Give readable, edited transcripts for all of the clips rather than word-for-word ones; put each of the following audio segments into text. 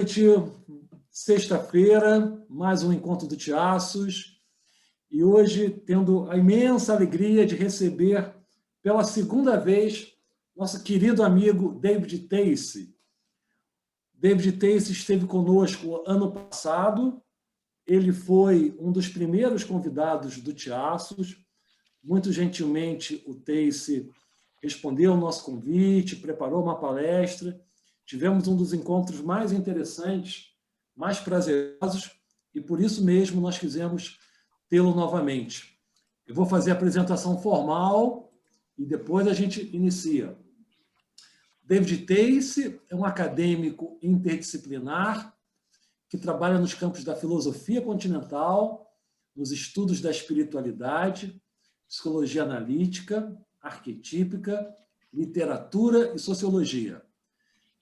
noite, sexta-feira, mais um encontro do Tiaços, e hoje tendo a imensa alegria de receber pela segunda vez nosso querido amigo David Tacey. David Tacey esteve conosco ano passado, ele foi um dos primeiros convidados do Tiaços, muito gentilmente o Tacey respondeu ao nosso convite, preparou uma palestra. Tivemos um dos encontros mais interessantes, mais prazerosos, e por isso mesmo nós quisemos tê-lo novamente. Eu vou fazer a apresentação formal e depois a gente inicia. David Tacey é um acadêmico interdisciplinar que trabalha nos campos da filosofia continental, nos estudos da espiritualidade, psicologia analítica, arquetípica, literatura e sociologia.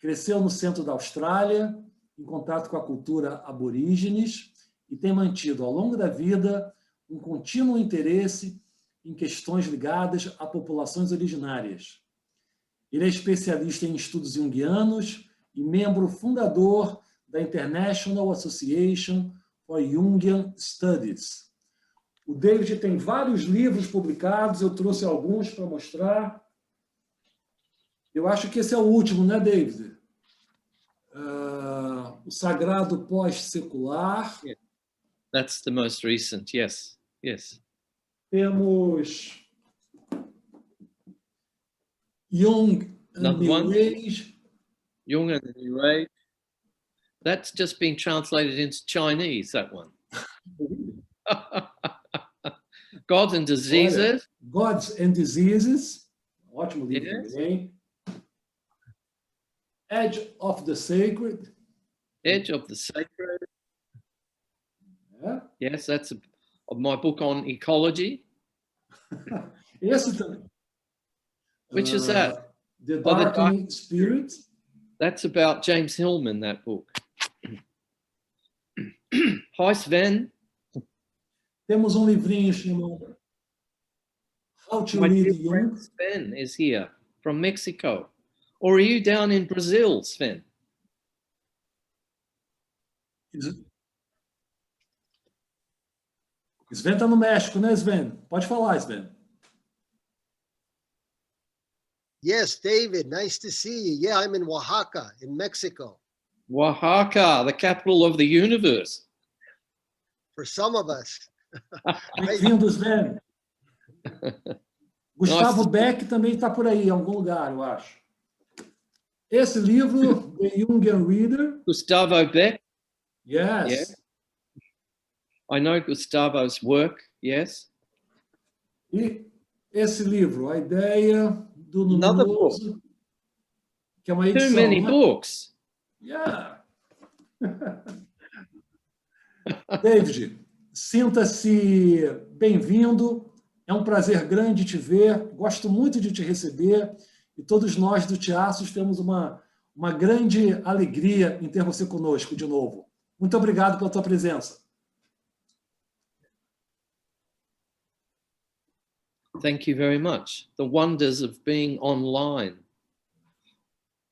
Cresceu no centro da Austrália, em contato com a cultura aborígenes, e tem mantido, ao longo da vida, um contínuo interesse em questões ligadas a populações originárias. Ele é especialista em estudos junguianos e membro fundador da International Association for Jungian Studies. O David tem vários livros publicados, eu trouxe alguns para mostrar. Eu acho que esse é o último, né, David? O Sagrado Pós-Secular. Yeah. That's the most recent, yes, yes. Temos Jung and New Age. Jung and the New Age. That's just been translated into Chinese, that one. Gods and Diseases. Olha, Gods and Diseases. Ótimo livro Yes. também. Edge of the Sacred. Edge of the Sacred. É. Yes, that's my book on ecology. Esse também. Which is that? The Darkening Spirit. That's about James Hillman, that book. Hi, Sven. Temos um livrinho chamado How to My Read dear Jung. friend Sven is here from Mexico. Or are you down in Brazil, Sven? Sven está no México, né, Sven? Pode falar, Sven. Yes, David, nice to see you. Yeah, I'm in Oaxaca, in Mexico. Oaxaca, the capital of the universe. For some of us. Bem-vindo, Sven. Gustavo Beck também está por aí, em algum lugar, eu acho. Esse livro, The Jungian Reader. Gustavo Beck? Yes. Yeah. I know Gustavo's work, yes. E esse livro, A Ideia do Another Luminoso, book. que é uma edição, Too many né? books. Yeah. David, sinta-se bem-vindo. É um prazer grande te ver. Gosto muito de te receber. E todos nós do Tiaços temos uma grande alegria em ter você conosco de novo. Muito obrigado pela tua presença. Thank you very much. The wonders of being online.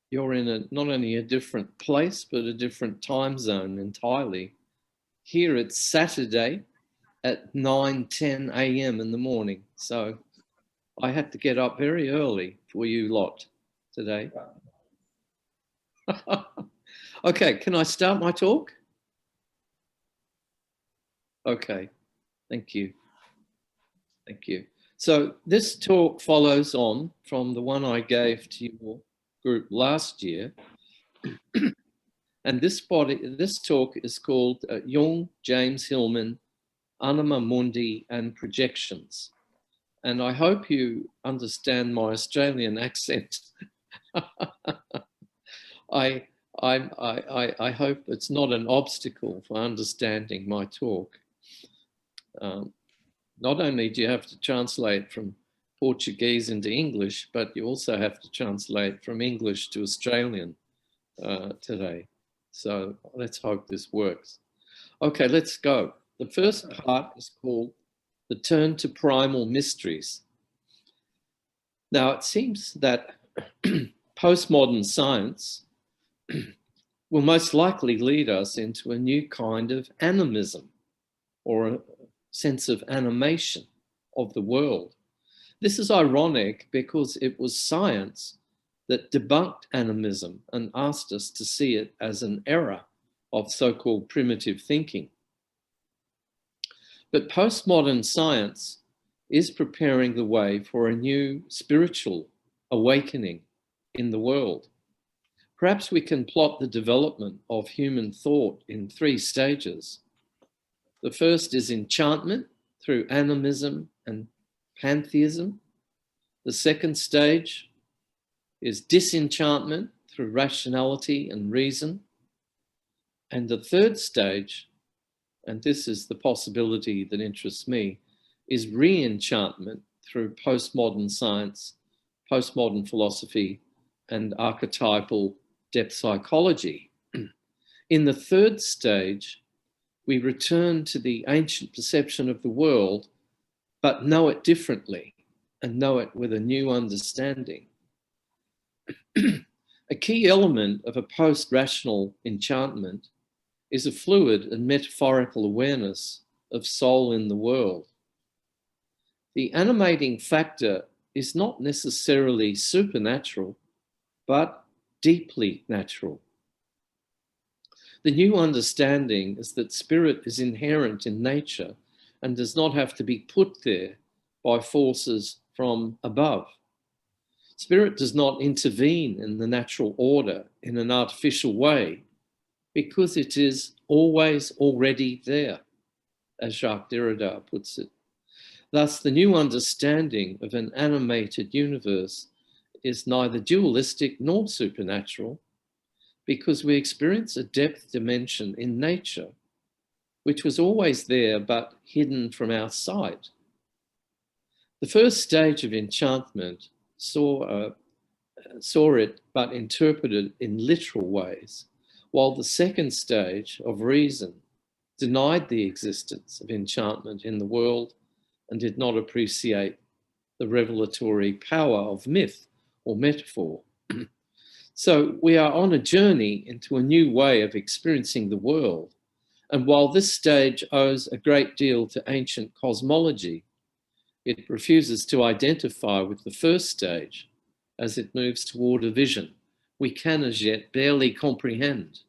You're in not only a different place, but a different time zone entirely. Here it's Saturday at 9:10 a.m. in the morning. So I had to get up very early for you lot today. Okay, can I start my talk? Okay, thank you. Thank you. So this talk follows on from the one I gave to your group last year. And this talk is called Jung, James Hillman, Anima Mundi and Projections. And I hope you understand my Australian accent. I hope it's not an obstacle for understanding my talk. Not only do you have to translate from Portuguese into English, but you also have to translate from English to Australian today. So let's hope this works. Okay, let's go. The first part is called The Turn to Primal Mysteries. Now, it seems that postmodern science will most likely lead us into a new kind of animism, or a sense of animation of the world. This is ironic because it was science that debunked animism and asked us to see it as an error of so-called primitive thinking. But postmodern science is preparing the way for a new spiritual awakening in the world. Perhaps we can plot the development of human thought in 3 stages. The first is enchantment through animism and pantheism. The second stage is disenchantment through rationality and reason. And the third stage, and this is the possibility that interests me, is re-enchantment through postmodern science, postmodern philosophy, and archetypal depth psychology. In the third stage, we return to the ancient perception of the world, but know it differently and know it with a new understanding. A key element of a post-rational enchantment is a fluid and metaphorical awareness of soul in the world. The animating factor is not necessarily supernatural, but deeply natural. The new understanding is that spirit is inherent in nature and does not have to be put there by forces from above. Spirit does not intervene in the natural order in an artificial way because it is always already there, as Jacques Derrida puts it. Thus, the new understanding of an animated universe is neither dualistic nor supernatural, because we experience a depth dimension in nature, which was always there but hidden from our sight. The first stage of enchantment saw it but interpreted in literal ways, while the second stage of reason denied the existence of enchantment in the world and did not appreciate the revelatory power of myth or metaphor. So we are on a journey into a new way of experiencing the world. And while this stage owes a great deal to ancient cosmology, it refuses to identify with the first stage as it moves toward a vision we can as yet barely comprehend.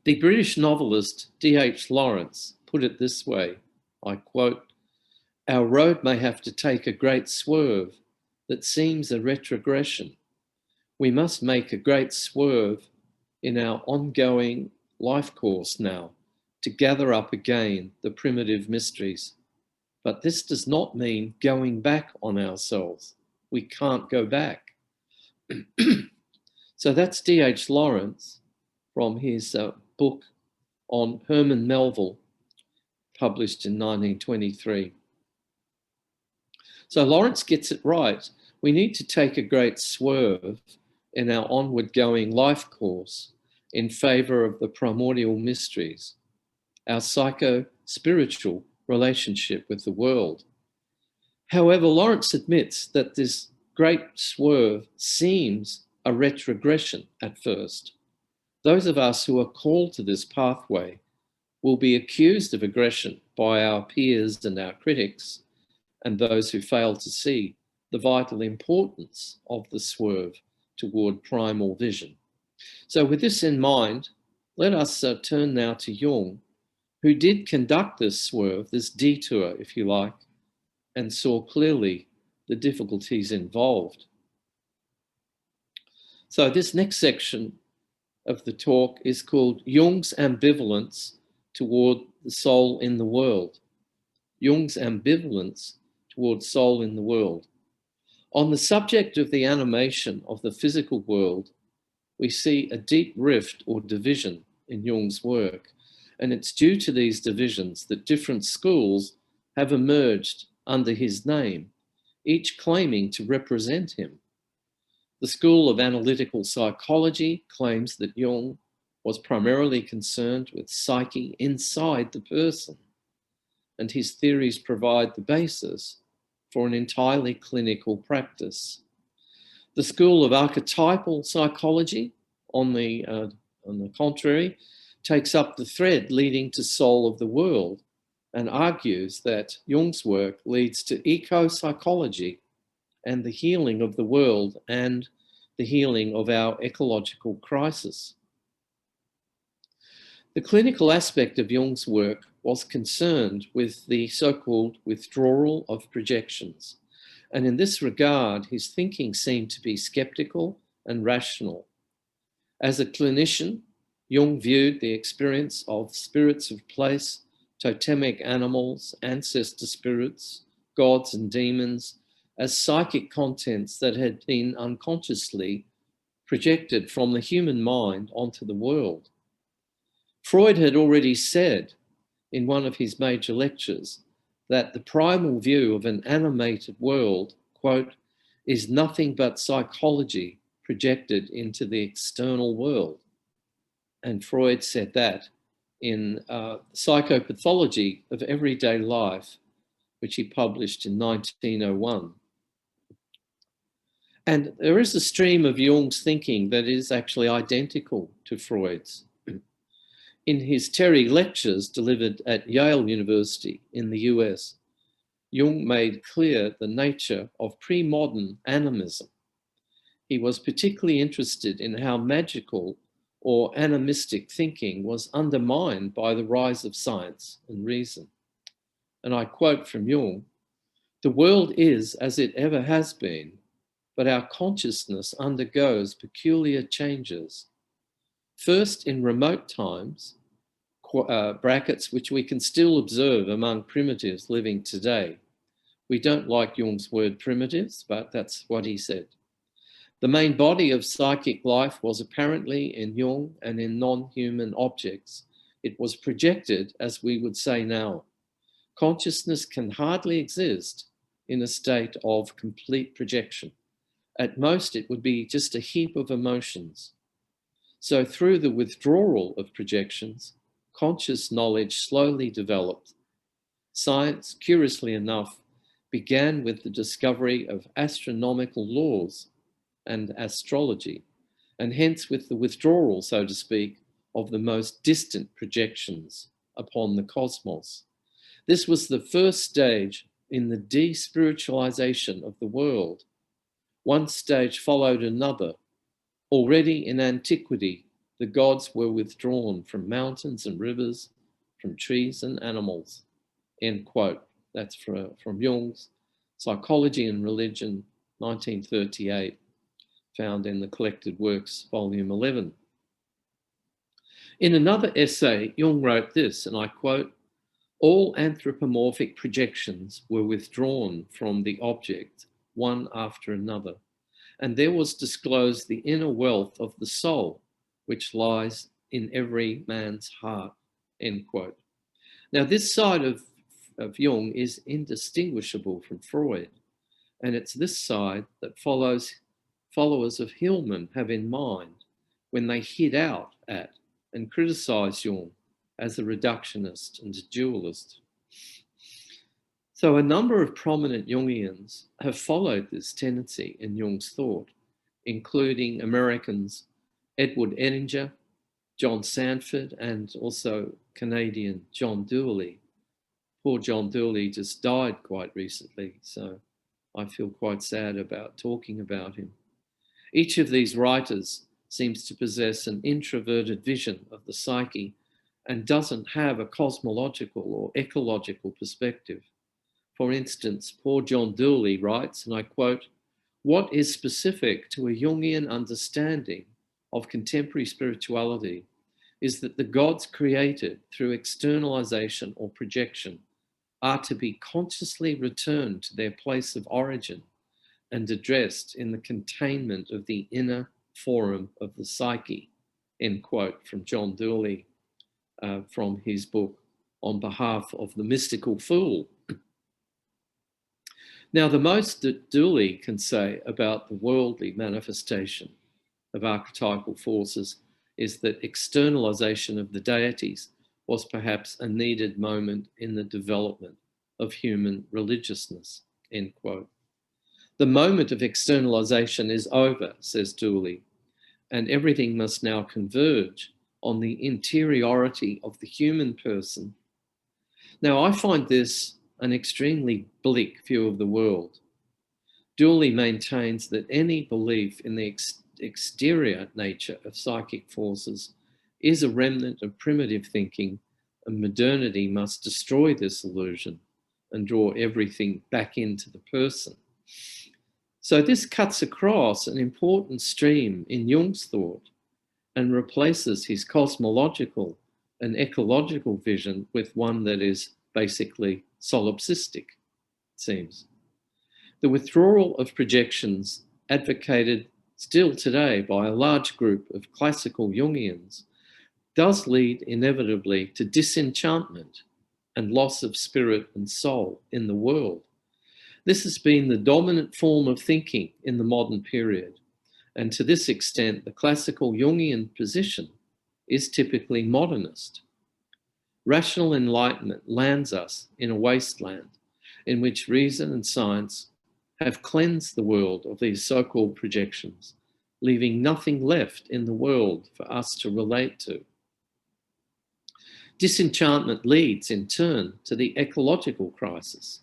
The British novelist D.H. Lawrence put it this way, I quote, "Our road may have to take a great swerve that seems a retrogression. We must make a great swerve in our ongoing life course now to gather up again the primitive mysteries. But this does not mean going back on ourselves. We can't go back." So that's D.H. Lawrence from his book on Herman Melville, published in 1923. So Lawrence gets it right. We need to take a great swerve in our onward going life course in favor of the primordial mysteries, our psycho-spiritual relationship with the world. However, Lawrence admits that this great swerve seems a retrogression at first. Those of us who are called to this pathway will be accused of aggression by our peers and our critics, and those who fail to see the vital importance of the swerve toward primal vision. So with this in mind, let us turn now to Jung, who did conduct this swerve, this detour, if you like, and saw clearly the difficulties involved. So this next section of the talk is called Jung's Ambivalence toward the soul in the world. Jung's ambivalence toward soul in the world. On the subject of the animation of the physical world, we see a deep rift or division in Jung's work, and it's due to these divisions that different schools have emerged under his name, each claiming to represent him. The School of Analytical Psychology claims that Jung was primarily concerned with psyche inside the person, and his theories provide the basis for an entirely clinical practice. The School of Archetypal Psychology, on the contrary, takes up the thread leading to soul of the world and argues that Jung's work leads to eco-psychology and the healing of the world and the healing of our ecological crisis. The clinical aspect of Jung's work was concerned with the so-called withdrawal of projections. And in this regard, his thinking seemed to be skeptical and rational. As a clinician, Jung viewed the experience of spirits of place, totemic animals, ancestor spirits, gods and demons as psychic contents that had been unconsciously projected from the human mind onto the world. Freud had already said in one of his major lectures that the primal view of an animated world, quote, is nothing but psychology projected into the external world. And Freud said that in Psychopathology of Everyday Life, which he published in 1901. And there is a stream of Jung's thinking that is actually identical to Freud's. In his Terry lectures delivered at Yale University in the US, Jung made clear the nature of pre-modern animism. He was particularly interested in how magical or animistic thinking was undermined by the rise of science and reason. And I quote from Jung, "The world is as it ever has been, but our consciousness undergoes peculiar changes. First, in remote times, brackets which we can still observe among primitives living today." We don't like Jung's word primitives, but that's what he said. The main body of psychic life was apparently in Jung and in non-human objects. It was projected, as we would say now. Consciousness can hardly exist in a state of complete projection. At most, it would be just a heap of emotions. So through the withdrawal of projections, conscious knowledge slowly developed. Science, curiously enough, began with the discovery of astronomical laws and astrology, and hence with the withdrawal, so to speak, of the most distant projections upon the cosmos. This was the first stage in the de-spiritualization of the world. One stage followed another. Already in antiquity, the gods were withdrawn from mountains and rivers, from trees and animals. End quote. That's from Jung's Psychology and Religion, 1938, found in the Collected Works, Volume 11. In another essay, Jung wrote this, and I quote, "All anthropomorphic projections were withdrawn from the object, one after another, and there was disclosed the inner wealth of the soul, which lies in every man's heart," end quote. Now, this side of Jung is indistinguishable from Freud, and it's this side that followers of Hillman have in mind when they hit out at and criticize Jung as a reductionist and a dualist. So a number of prominent Jungians have followed this tendency in Jung's thought, including Americans Edward Edinger, John Sanford, and also Canadian John Dewey. Poor John Dewey just died quite recently, so I feel quite sad about talking about him. Each of these writers seems to possess an introverted vision of the psyche and doesn't have a cosmological or ecological perspective. For instance, poor John Dewey writes, and I quote, "What is specific to a Jungian understanding of contemporary spirituality is that the gods created through externalization or projection are to be consciously returned to their place of origin and addressed in the containment of the inner forum of the psyche," end quote, from John Dewey, from his book On Behalf of the Mystical Fool. Now, the most that Dewey can say about the worldly manifestation of archetypal forces is that externalization of the deities was perhaps a needed moment in the development of human religiousness, end quote. The moment of externalization is over, says Dewey, and everything must now converge on the interiority of the human person. Now, I find this an extremely bleak view of the world. Dooley maintains that any belief in the exterior nature of psychic forces is a remnant of primitive thinking, and modernity must destroy this illusion and draw everything back into the person. So this cuts across an important stream in Jung's thought and replaces his cosmological and ecological vision with one that is basically solipsistic, it seems. The withdrawal of projections, advocated still today by a large group of classical Jungians, does lead inevitably to disenchantment and loss of spirit and soul in the world. This has been the dominant form of thinking in the modern period, and to this extent, the classical Jungian position is typically modernist. Rational enlightenment lands us in a wasteland in which reason and science have cleansed the world of these so-called projections, leaving nothing left in the world for us to relate to. Disenchantment leads, in turn, to the ecological crisis,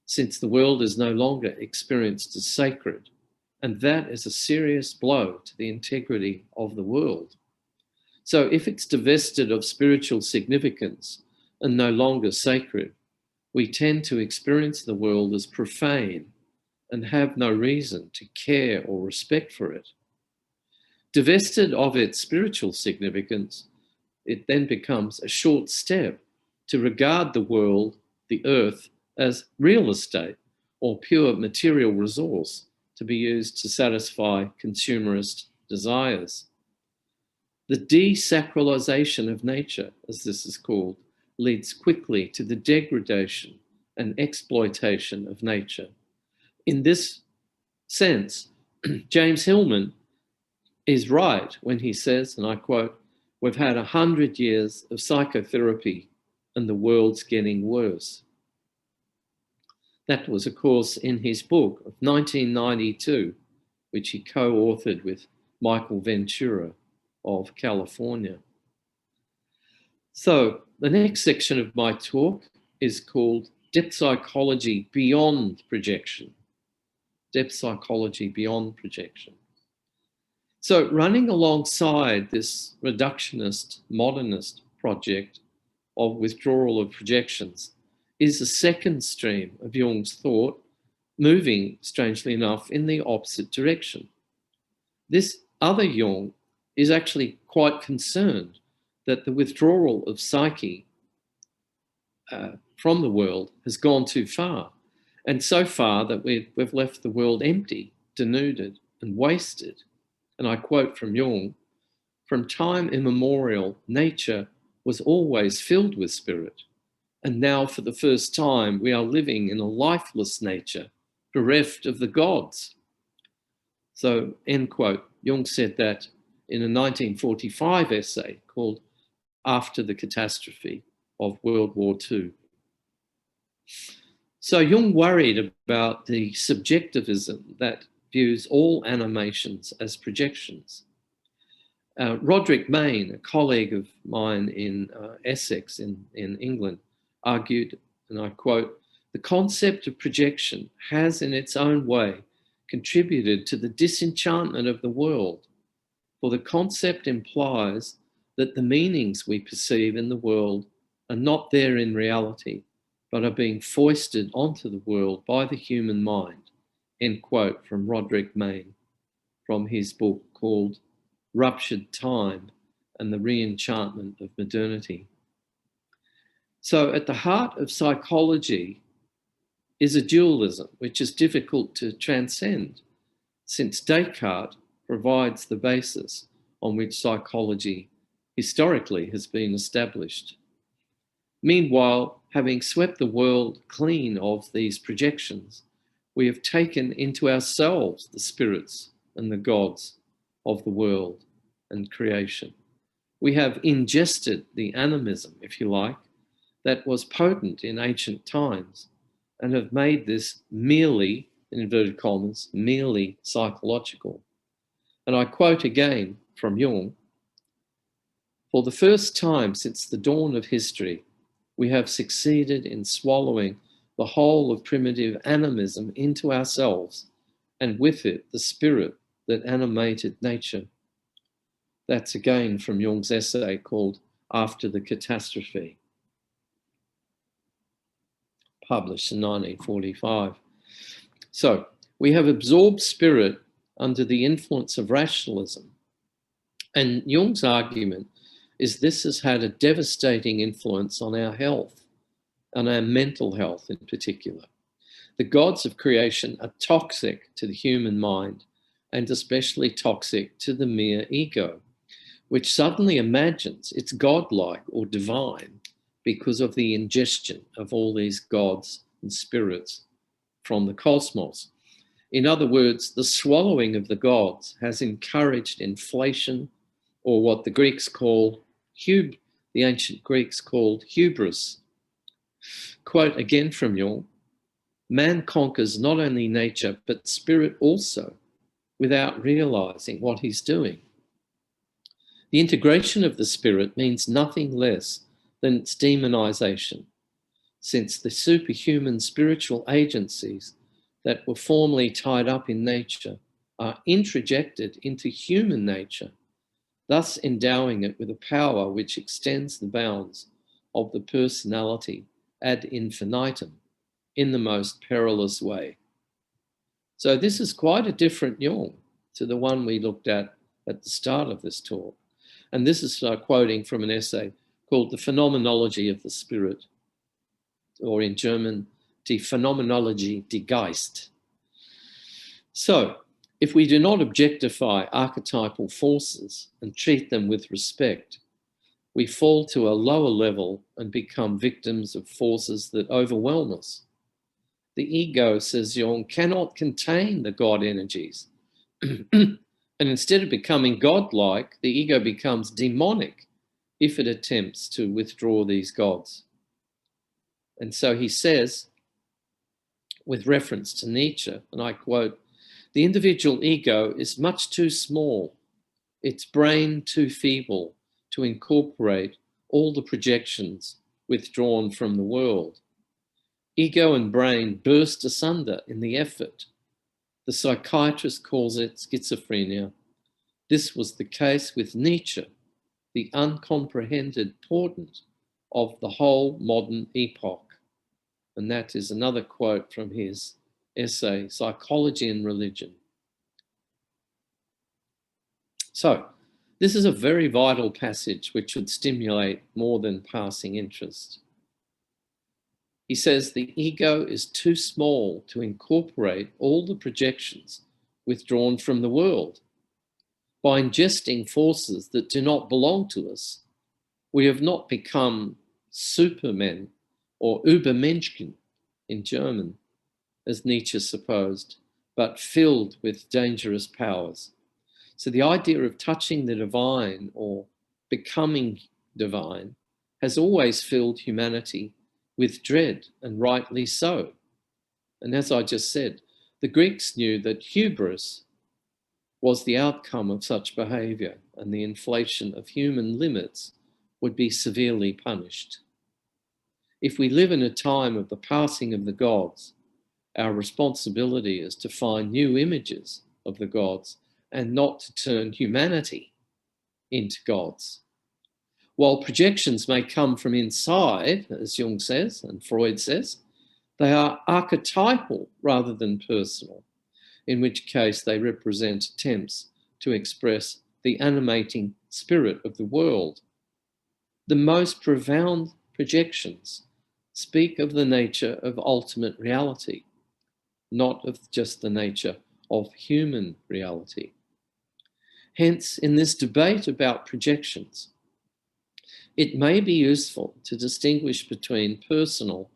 since the world is no longer experienced as sacred, and that is a serious blow to the integrity of the world. So if it's divested of spiritual significance and no longer sacred, we tend to experience the world as profane and have no reason to care or respect for it. Divested of its spiritual significance, it then becomes a short step to regard the world, the earth, as real estate or pure material resource to be used to satisfy consumerist desires. The desacralization of nature, as this is called, leads quickly to the degradation and exploitation of nature. In this sense, James Hillman is right when he says, and I quote, "We've had 100 years of psychotherapy and the world's getting worse." That was, of course, in his book of 1992, which he co-authored with Michael Ventura of California. So the next section of my talk is called Depth Psychology Beyond Projection. Depth Psychology Beyond Projection. So running alongside this reductionist, modernist project of withdrawal of projections is a second stream of Jung's thought, moving, strangely enough, in the opposite direction. This other Jung is actually quite concerned that the withdrawal of psyche from the world has gone too far, and so far that we've left the world empty, denuded, and wasted. And I quote from Jung, "From time immemorial, nature was always filled with spirit, and now for the first time we are living in a lifeless nature, bereft of the gods." So, end quote. Jung said that in a 1945 essay called After the Catastrophe of World War II. So Jung worried about the subjectivism that views all animations as projections. Roderick Mayne, a colleague of mine in Essex in England, argued, and I quote, "The concept of projection has in its own way contributed to the disenchantment of the world, for the concept implies that the meanings we perceive in the world are not there in reality, but are being foisted onto the world by the human mind." End quote from Roderick Mayne, from his book called Ruptured Time and the Re-enchantment of Modernity. So at the heart of psychology is a dualism, which is difficult to transcend, since Descartes provides the basis on which psychology historically has been established. Meanwhile, having swept the world clean of these projections, we have taken into ourselves the spirits and the gods of the world and creation. We have ingested the animism, if you like, that was potent in ancient times, and have made this merely, in inverted commas, merely psychological. And I quote again from Jung, "For the first time since the dawn of history, we have succeeded in swallowing the whole of primitive animism into ourselves, and with it the spirit that animated nature." That's again from Jung's essay called After the Catastrophe, published in 1945. So we have absorbed spirit under the influence of rationalism. And Jung's argument is this has had a devastating influence on our health, on our mental health in particular. The gods of creation are toxic to the human mind, and especially toxic to the mere ego, which suddenly imagines it's godlike or divine because of the ingestion of all these gods and spirits from the cosmos. In other words, the swallowing of the gods has encouraged inflation, or what the Greeks call the ancient Greeks called hubris. Quote again from Jung, "Man conquers not only nature, but spirit also, without realizing what he's doing." The integration of the spirit means nothing less than its demonization, since the superhuman spiritual agencies that were formerly tied up in nature are introjected into human nature, thus endowing it with a power which extends the bounds of the personality ad infinitum in the most perilous way. So this is quite a different Jung to the one we looked at the start of this talk. And this is quoting from an essay called The Phenomenology of the Spirit, or in German, Die Phenomenology des Geist. So, if we do not objectify archetypal forces and treat them with respect, we fall to a lower level and become victims of forces that overwhelm us. The ego, says Jung, cannot contain the God energies. And instead of becoming godlike, the ego becomes demonic if it attempts to withdraw these gods. And so he says, with reference to Nietzsche, and I quote, "The individual ego is much too small, its brain too feeble to incorporate all the projections withdrawn from the world. Ego and brain burst asunder in the effort. The psychiatrist calls it schizophrenia. This was the case with Nietzsche, the uncomprehended portent of the whole modern epoch." And that is another quote from his essay, Psychology and Religion. So, this is a very vital passage which should stimulate more than passing interest. He says the ego is too small to incorporate all the projections withdrawn from the world. By ingesting forces that do not belong to us, we have not become supermen or Übermenschen in German, as Nietzsche supposed, but filled with dangerous powers. So the idea of touching the divine or becoming divine has always filled humanity with dread, and rightly so. And as I just said, the Greeks knew that hubris was the outcome of such behavior, and the inflation of human limits would be severely punished. If we live in a time of the passing of the gods, our responsibility is to find new images of the gods and not to turn humanity into gods. While projections may come from inside, as Jung says and Freud says, they are archetypal rather than personal, in which case they represent attempts to express the animating spirit of the world. The most profound projections speak of the nature of ultimate reality, not of just the nature of human reality. Hence, in this debate about projections, it may be useful to distinguish between personal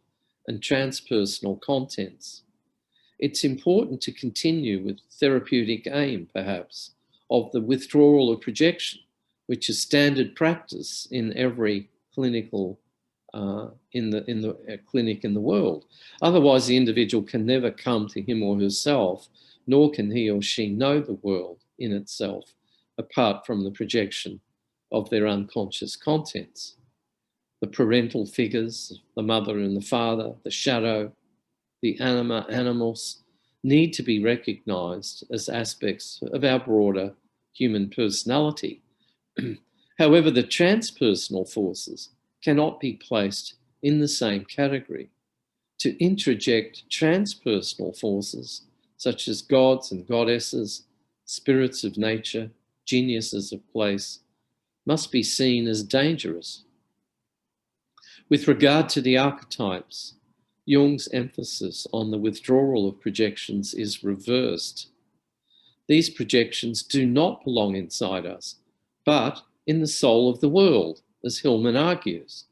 and transpersonal contents. It's important to continue with therapeutic aim, perhaps, of the withdrawal of projection, which is standard practice in every clinical in the clinic in the world. Otherwise, the individual can never come to him or herself, nor can he or she know the world in itself, apart from the projection of their unconscious contents. The parental figures, the mother and the father, the shadow, the anima, animals, need to be recognized as aspects of our broader human personality. However, the transpersonal forces cannot be placed in the same category. To introject transpersonal forces, such as gods and goddesses, spirits of nature, geniuses of place, must be seen as dangerous. With regard to the archetypes, Jung's emphasis on the withdrawal of projections is reversed. These projections do not belong inside us, but in the soul of the world, as Hillman argues.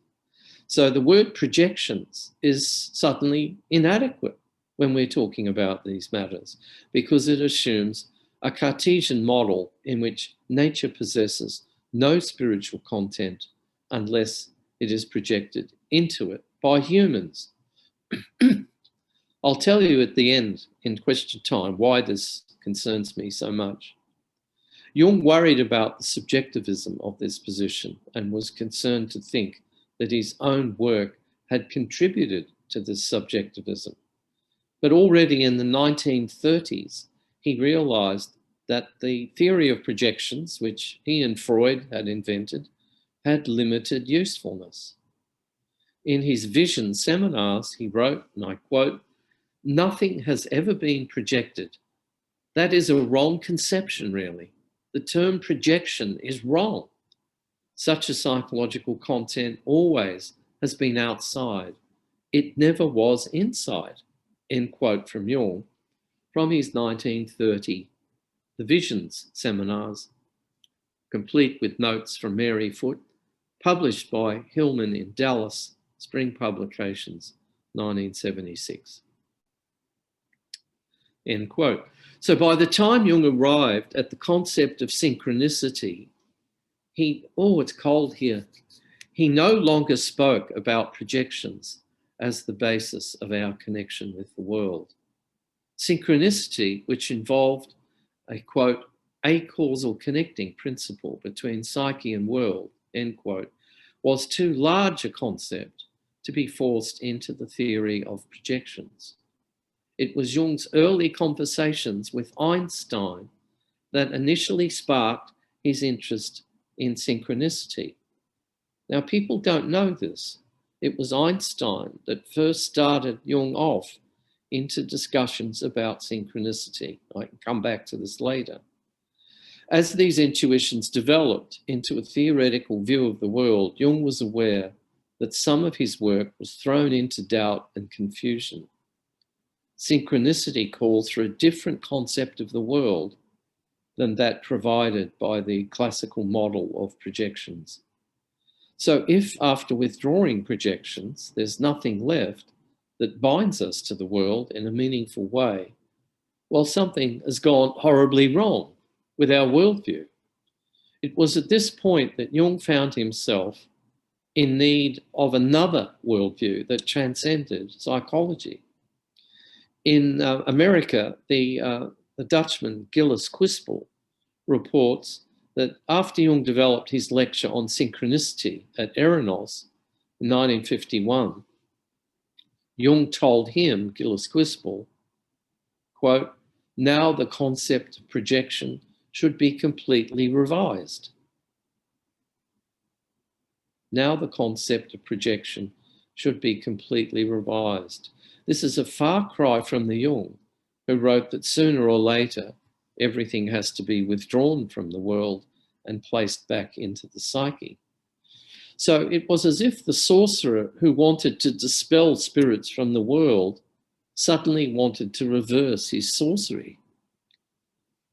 So the word projections is suddenly inadequate when we're talking about these matters, because it assumes a Cartesian model in which nature possesses no spiritual content unless it is projected into it by humans. I'll tell you at the end, in question time, why this concerns me so much. Jung worried about the subjectivism of this position and was concerned to think that his own work had contributed to this subjectivism. But already in the 1930s, he realized that the theory of projections, which he and Freud had invented, had limited usefulness. In his vision seminars, he wrote, and I quote, "Nothing has ever been projected. That is a wrong conception, really. The term projection is wrong. Such a psychological content always has been outside. It never was inside," end quote from Jung, from his 1930 The Visions seminars, complete with notes from Mary Foote, published by Hillman in Dallas, Spring Publications, 1976. End quote. So by the time Jung arrived at the concept of synchronicity, it's cold here. He no longer spoke about projections as the basis of our connection with the world. Synchronicity, which involved a, quote, acausal connecting principle between psyche and world, end quote, was too large a concept to be forced into the theory of projections. It was Jung's early conversations with Einstein that initially sparked his interest in synchronicity. Now, people don't know this. It was Einstein that first started Jung off into discussions about synchronicity. I can come back to this later. As these intuitions developed into a theoretical view of the world, Jung was aware that some of his work was thrown into doubt and confusion. Synchronicity calls for a different concept of the world than that provided by the classical model of projections. So if after withdrawing projections, there's nothing left that binds us to the world in a meaningful way, well, something has gone horribly wrong with our worldview. It was at this point that Jung found himself in need of another worldview that transcended psychology. In America, the Dutchman Gilles Quispel reports that after Jung developed his lecture on synchronicity at Eranos in 1951, Jung told him, Gilles Quispel, quote, "Now the concept of projection should be completely revised." Now the concept of projection should be completely revised. This is a far cry from the Jung, who wrote that sooner or later, everything has to be withdrawn from the world and placed back into the psyche. So it was as if the sorcerer who wanted to dispel spirits from the world suddenly wanted to reverse his sorcery.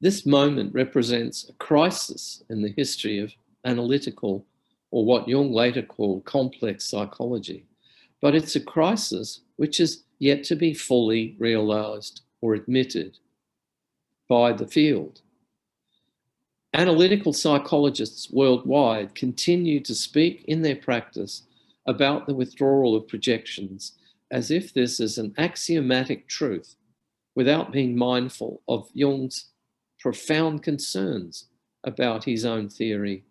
This moment represents a crisis in the history of analytical, or what Jung later called complex psychology. But it's a crisis which is yet to be fully realized or admitted by the field. Analytical psychologists worldwide continue to speak in their practice about the withdrawal of projections as if this is an axiomatic truth, without being mindful of Jung's profound concerns about his own theory,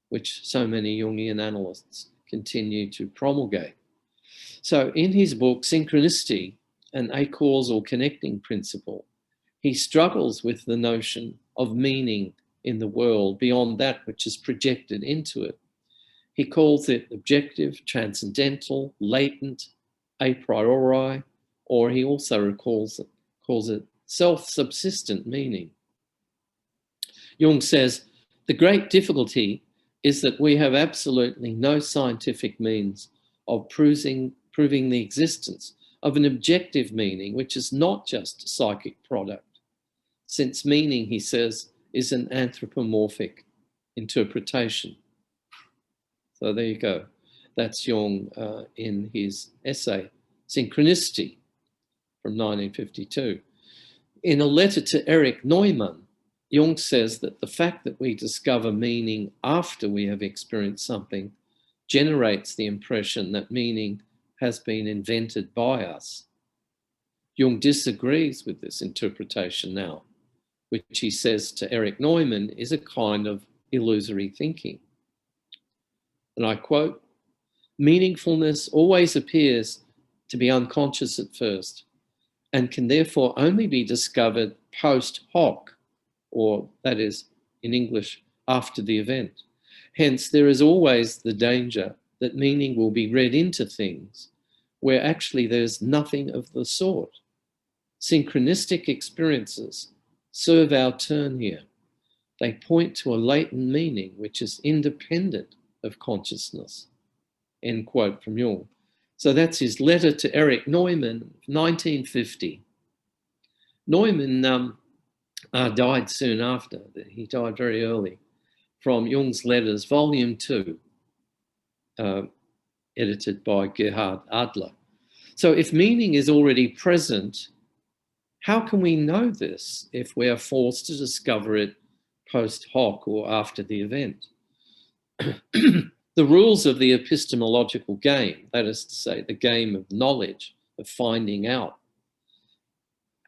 which so many Jungian analysts continue to promulgate. So in his book, Synchronicity, an acausal connecting principle, he struggles with the notion of meaning in the world beyond that which is projected into it. He calls it objective, transcendental, latent, a priori, or he also calls it self-subsistent meaning. Jung says, the great difficulty is that we have absolutely no scientific means of proving the existence of an objective meaning, which is not just a psychic product, since meaning, he says, is an anthropomorphic interpretation. So there you go. That's Jung in his essay, Synchronicity, from 1952. In a letter to Erich Neumann, Jung says that the fact that we discover meaning after we have experienced something generates the impression that meaning has been invented by us. Jung disagrees with this interpretation now, which he says to Erich Neumann is a kind of illusory thinking. And I quote, meaningfulness always appears to be unconscious at first and can therefore only be discovered post hoc, or that is, in English, after the event. Hence, there is always the danger that meaning will be read into things where actually there's nothing of the sort. Synchronistic experiences serve our turn here. They point to a latent meaning which is independent of consciousness. End quote from Jung. So that's his letter to Erich Neumann, 1950. Neumann died soon after. He died very early, from Jung's Letters, Volume 2, edited by Gerhard Adler. So if meaning is already present, how can we know this if we are forced to discover it post hoc or after the event? The rules of the epistemological game, that is to say, the game of knowledge, of finding out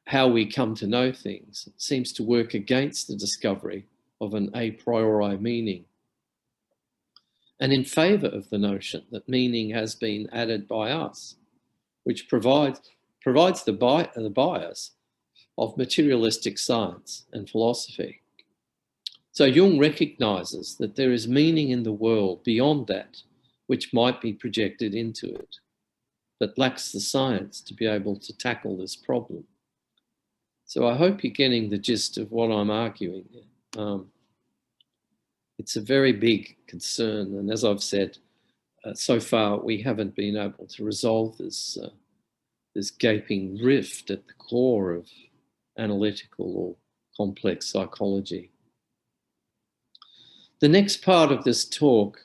how we come to know things, seems to work against the discovery of an a priori meaning, and in favor of the notion that meaning has been added by us, which provides the bias of materialistic science and philosophy. So Jung recognizes that there is meaning in the world beyond that which might be projected into it, but lacks the science to be able to tackle this problem. So I hope you're getting the gist of what I'm arguing here. It's a very big concern, and as I've said, so far we haven't been able to resolve this gaping rift at the core of analytical or complex psychology. The next part of this talk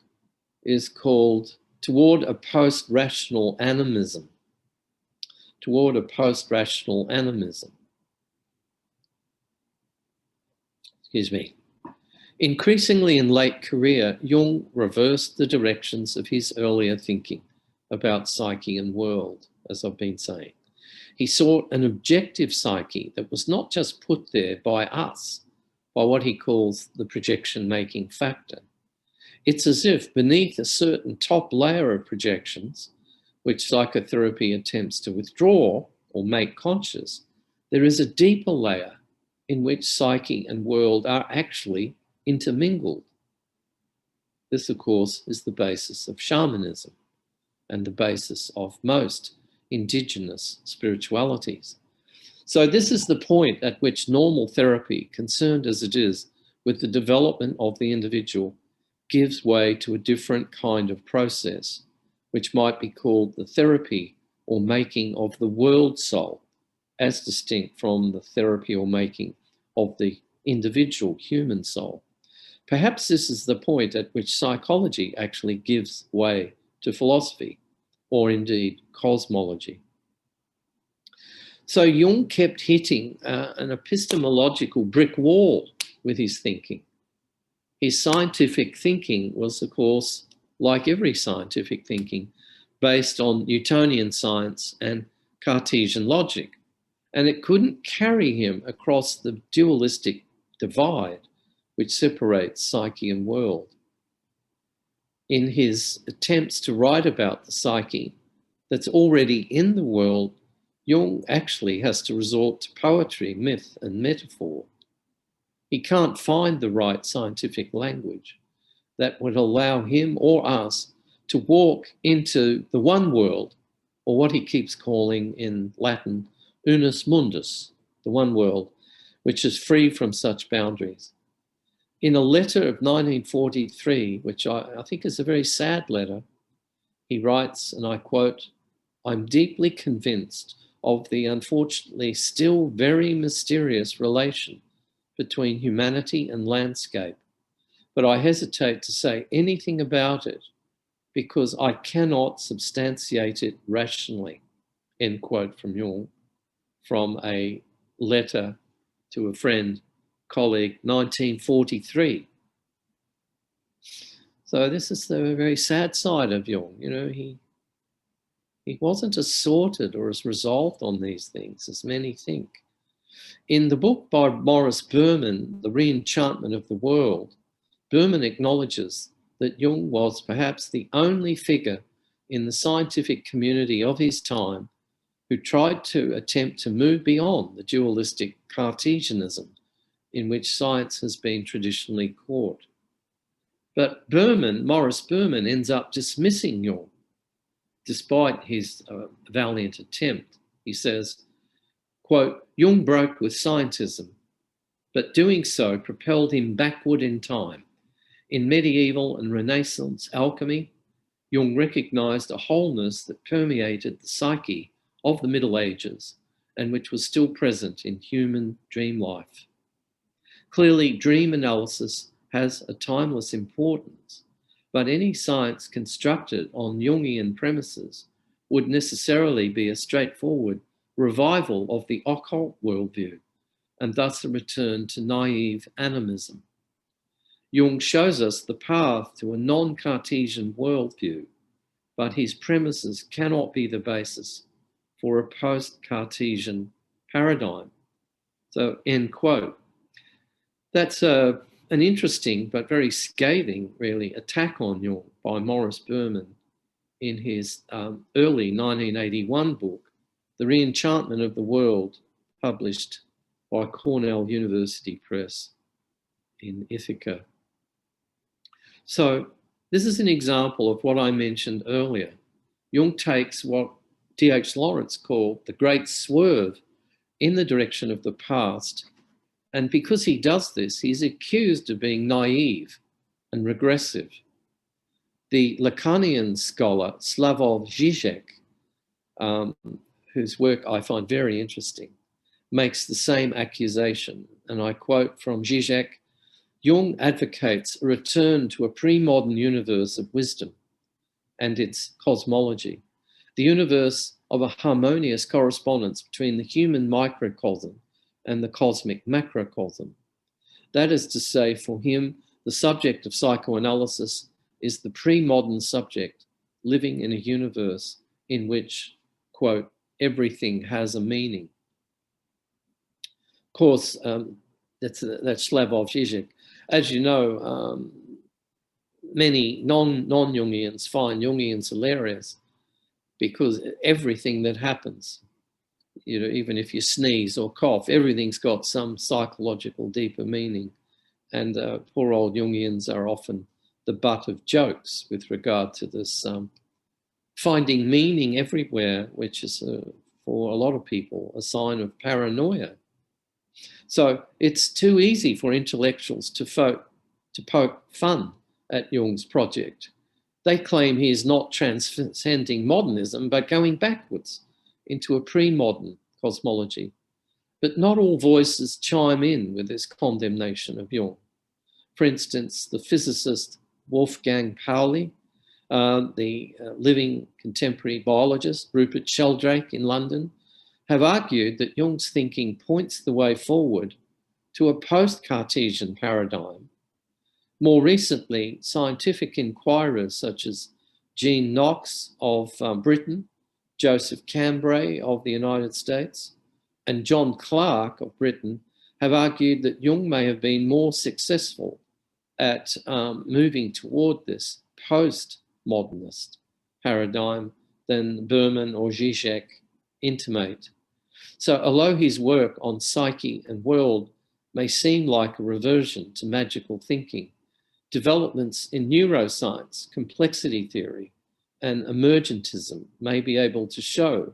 is called Toward a Post-Rational Animism. Toward a Post-Rational Animism. Excuse me. Increasingly in late career, Jung reversed the directions of his earlier thinking about psyche and world, as I've been saying. He sought an objective psyche that was not just put there by us, by what he calls the projection-making factor. It's as if beneath a certain top layer of projections, which psychotherapy attempts to withdraw or make conscious, there is a deeper layer in which psyche and world are actually intermingled. This, of course, is the basis of shamanism and the basis of most indigenous spiritualities. So this is the point at which normal therapy, concerned as it is with the development of the individual, gives way to a different kind of process, which might be called the therapy or making of the world soul, as distinct from the therapy or making of the individual human soul. Perhaps this is the point at which psychology actually gives way to philosophy, or indeed cosmology. So Jung kept hitting an epistemological brick wall with his thinking. His scientific thinking was, of course, like every scientific thinking, based on Newtonian science and Cartesian logic, and it couldn't carry him across the dualistic divide which separates psyche and world. In his attempts to write about the psyche that's already in the world, Jung actually has to resort to poetry, myth, and metaphor. He can't find the right scientific language that would allow him or us to walk into the one world, or what he keeps calling in Latin, unus mundus, the one world, which is free from such boundaries. In a letter of 1943, which I think is a very sad letter, he writes, and I quote, "I'm deeply convinced of the unfortunately still very mysterious relation between humanity and landscape, but I hesitate to say anything about it because I cannot substantiate it rationally," end quote from Jung, from a letter to a friend, colleague, 1943. So this is the very sad side of Jung. You know, he wasn't as sorted or as resolved on these things as many think. In the book by Maurice Berman, The Reenchantment of the World, Berman acknowledges that Jung was perhaps the only figure in the scientific community of his time who tried to attempt to move beyond the dualistic Cartesianism in which science has been traditionally caught. But Maurice Berman, ends up dismissing Jung, despite his valiant attempt. He says, quote, "Jung broke with scientism, but doing so propelled him backward in time. In medieval and Renaissance alchemy, Jung recognized a wholeness that permeated the psyche of the Middle Ages and which was still present in human dream life. Clearly, dream analysis has a timeless importance, but any science constructed on Jungian premises would necessarily be a straightforward revival of the occult worldview, and thus a return to naive animism. Jung shows us the path to a non-Cartesian worldview, but his premises cannot be the basis for a post-Cartesian paradigm." So, end quote. That's an interesting but very scathing, really, attack on Jung by Maurice Berman in his early 1981 book, The Reenchantment of the World, published by Cornell University Press in Ithaca. So this is an example of what I mentioned earlier. Jung takes what T.H. Lawrence called the Great Swerve in the direction of the past. And because he does this, he's accused of being naive and regressive. The Lacanian scholar Slavoj Žižek, whose work I find very interesting, makes the same accusation. And I quote from Žižek, "Jung advocates a return to a pre-modern universe of wisdom and its cosmology, the universe of a harmonious correspondence between the human microcosm and the cosmic macrocosm. That is to say, for him, the subject of psychoanalysis is the pre-modern subject living in a universe in which, quote, everything has a meaning." Of course, that's Slavoj Žižek. As you know, many non-Jungians find Jungians hilarious because everything that happens, you know, even if you sneeze or cough, everything's got some psychological deeper meaning. And poor old Jungians are often the butt of jokes with regard to this finding meaning everywhere, which is, for a lot of people, a sign of paranoia. So it's too easy for intellectuals to poke fun at Jung's project. They claim he is not transcending modernism, but going backwards into a pre-modern cosmology. But not all voices chime in with this condemnation of Jung. For instance, the physicist Wolfgang Pauli, the living contemporary biologist Rupert Sheldrake in London, have argued that Jung's thinking points the way forward to a post-Cartesian paradigm. More recently, scientific inquirers such as Jean Knox of Britain, Joseph Cambray of the United States, and John Clark of Britain have argued that Jung may have been more successful at moving toward this post-modernist paradigm than Berman or Zizek intimate. So although his work on psyche and world may seem like a reversion to magical thinking, developments in neuroscience, complexity theory, and emergentism may be able to show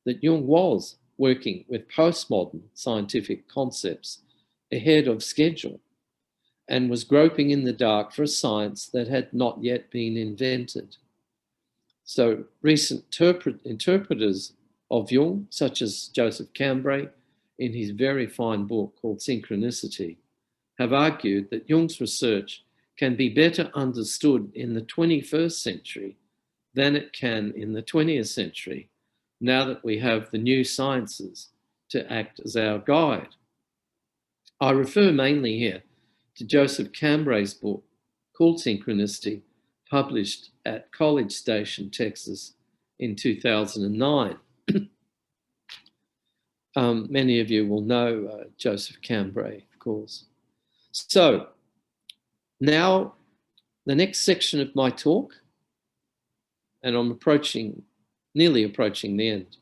that Jung was working with postmodern scientific concepts ahead of schedule and was groping in the dark for a science that had not yet been invented. So recent interpreters of Jung, such as Joseph Cambray, in his very fine book called Synchronicity, have argued that Jung's research can be better understood in the 21st century than it can in the 20th century, now that we have the new sciences to act as our guide. I refer mainly here to Joseph Cambray's book called Synchronicity, published at College Station, Texas in 2009. Many of you will know Joseph Cambray, of course. So now the next section of my talk, and I'm nearly approaching the end.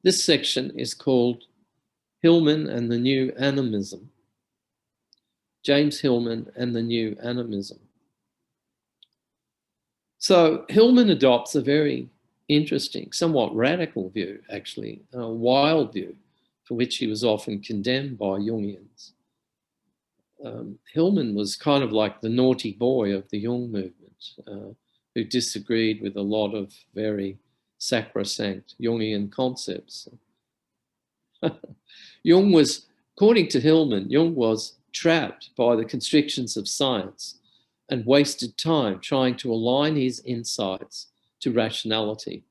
This section is called Hillman and the New Animism. James Hillman and the New Animism. So Hillman adopts a very interesting, somewhat radical view, actually, a wild view, for which he was often condemned by Jungians. Hillman was kind of like the naughty boy of the Jung movement, who disagreed with a lot of very sacrosanct Jungian concepts. Jung was, according to Hillman, Jung was trapped by the constrictions of science and wasted time trying to align his insights to rationality.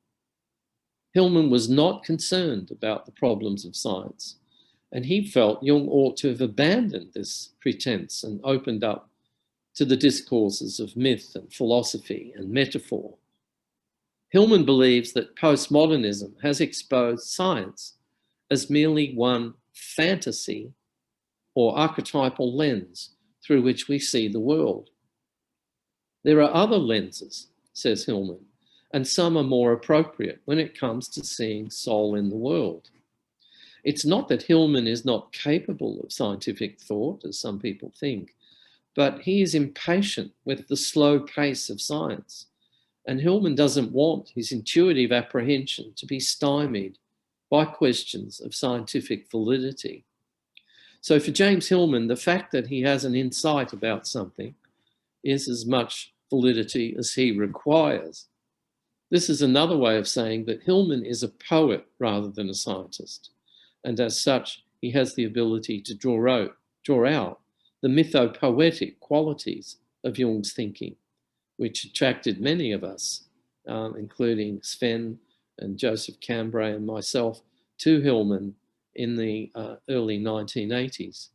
Hillman was not concerned about the problems of science, and he felt Jung ought to have abandoned this pretense and opened up to the discourses of myth and philosophy and metaphor. Hillman believes that postmodernism has exposed science as merely one fantasy or archetypal lens through which we see the world. There are other lenses, says Hillman, and some are more appropriate when it comes to seeing soul in the world. It's not that Hillman is not capable of scientific thought, as some people think, but he is impatient with the slow pace of science. And Hillman doesn't want his intuitive apprehension to be stymied by questions of scientific validity. So for James Hillman, the fact that he has an insight about something is as much validity as he requires. This is another way of saying that Hillman is a poet rather than a scientist. And as such, he has the ability to draw out the mythopoetic qualities of Jung's thinking, which attracted many of us, including Sven and Joseph Cambray and myself, to Hillman in the early 1980s.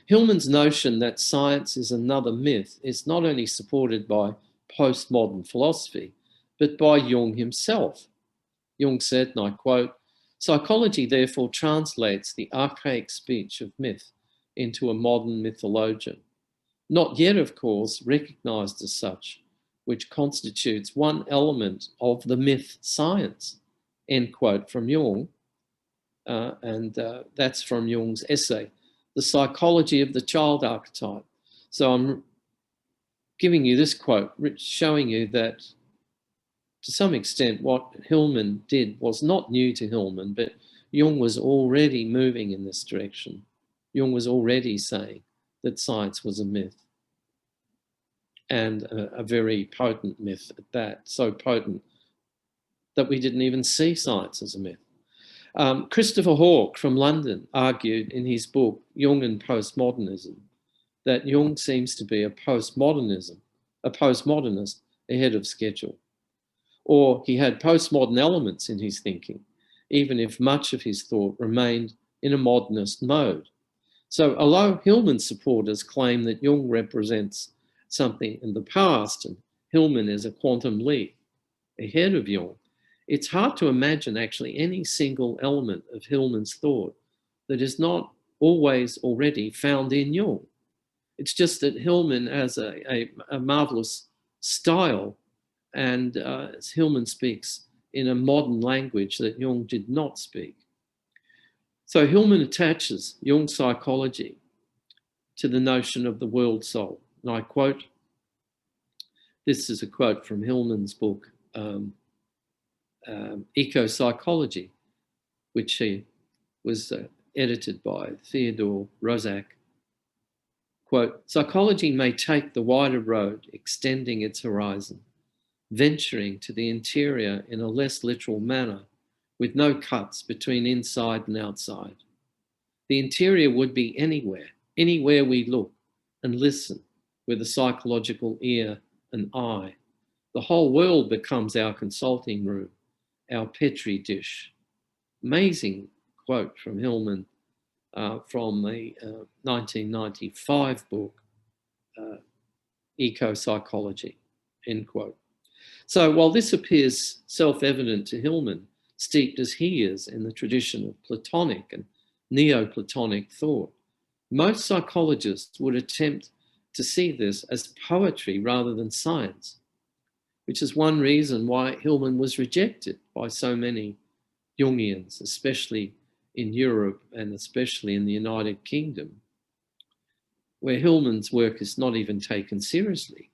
Hillman's notion that science is another myth is not only supported by postmodern philosophy, but by Jung himself. Jung said, and I quote, "Psychology therefore translates the archaic speech of myth into a modern mythologian, not yet, of course, recognized as such, which constitutes one element of the myth science," end quote from Jung. That's from Jung's essay, The Psychology of the Child Archetype. So I'm giving you this quote, showing you that to some extent what Hillman did was not new to Hillman, but Jung was already moving in this direction. Jung was already saying that science was a myth, and a very potent myth at that, so potent that we didn't even see science as a myth. Christopher Hawke from London argued in his book, Jung and Postmodernism, that Jung seems to be a postmodernist ahead of schedule. Or he had postmodern elements in his thinking, even if much of his thought remained in a modernist mode. So although Hillman's supporters claim that Jung represents something in the past and Hillman is a quantum leap ahead of Jung, it's hard to imagine actually any single element of Hillman's thought that is not always already found in Jung. It's just that Hillman has a marvelous style, and Hillman speaks in a modern language that Jung did not speak. So Hillman attaches Jung's psychology to the notion of the world soul. And I quote, this is a quote from Hillman's book, Eco-Psychology, which was edited by Theodore Roszak. Quote, psychology may take the wider road, extending its horizon, venturing to the interior in a less literal manner, with no cuts between inside and outside. The interior would be anywhere we look and listen with a psychological ear and eye. The whole world becomes our consulting room, our petri dish. Amazing quote from Hillman from the 1995 book, Eco-Psychology, end quote. So while this appears self-evident to Hillman, steeped as he is in the tradition of Platonic and Neoplatonic thought, most psychologists would attempt to see this as poetry rather than science, which is one reason why Hillman was rejected by so many Jungians, especially in Europe and especially in the United Kingdom, where Hillman's work is not even taken seriously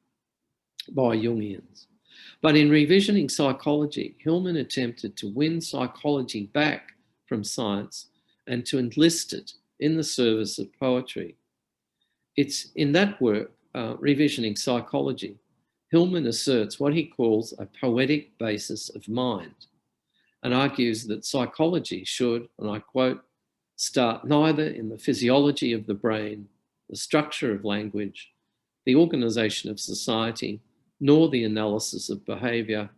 by Jungians. But in revisioning psychology, Hillman attempted to win psychology back from science and to enlist it in the service of poetry. It's in that work, Revisioning Psychology, Hillman asserts what he calls a poetic basis of mind and argues that psychology should, and I quote, start neither in the physiology of the brain, the structure of language, the organization of society, nor the analysis of behavior,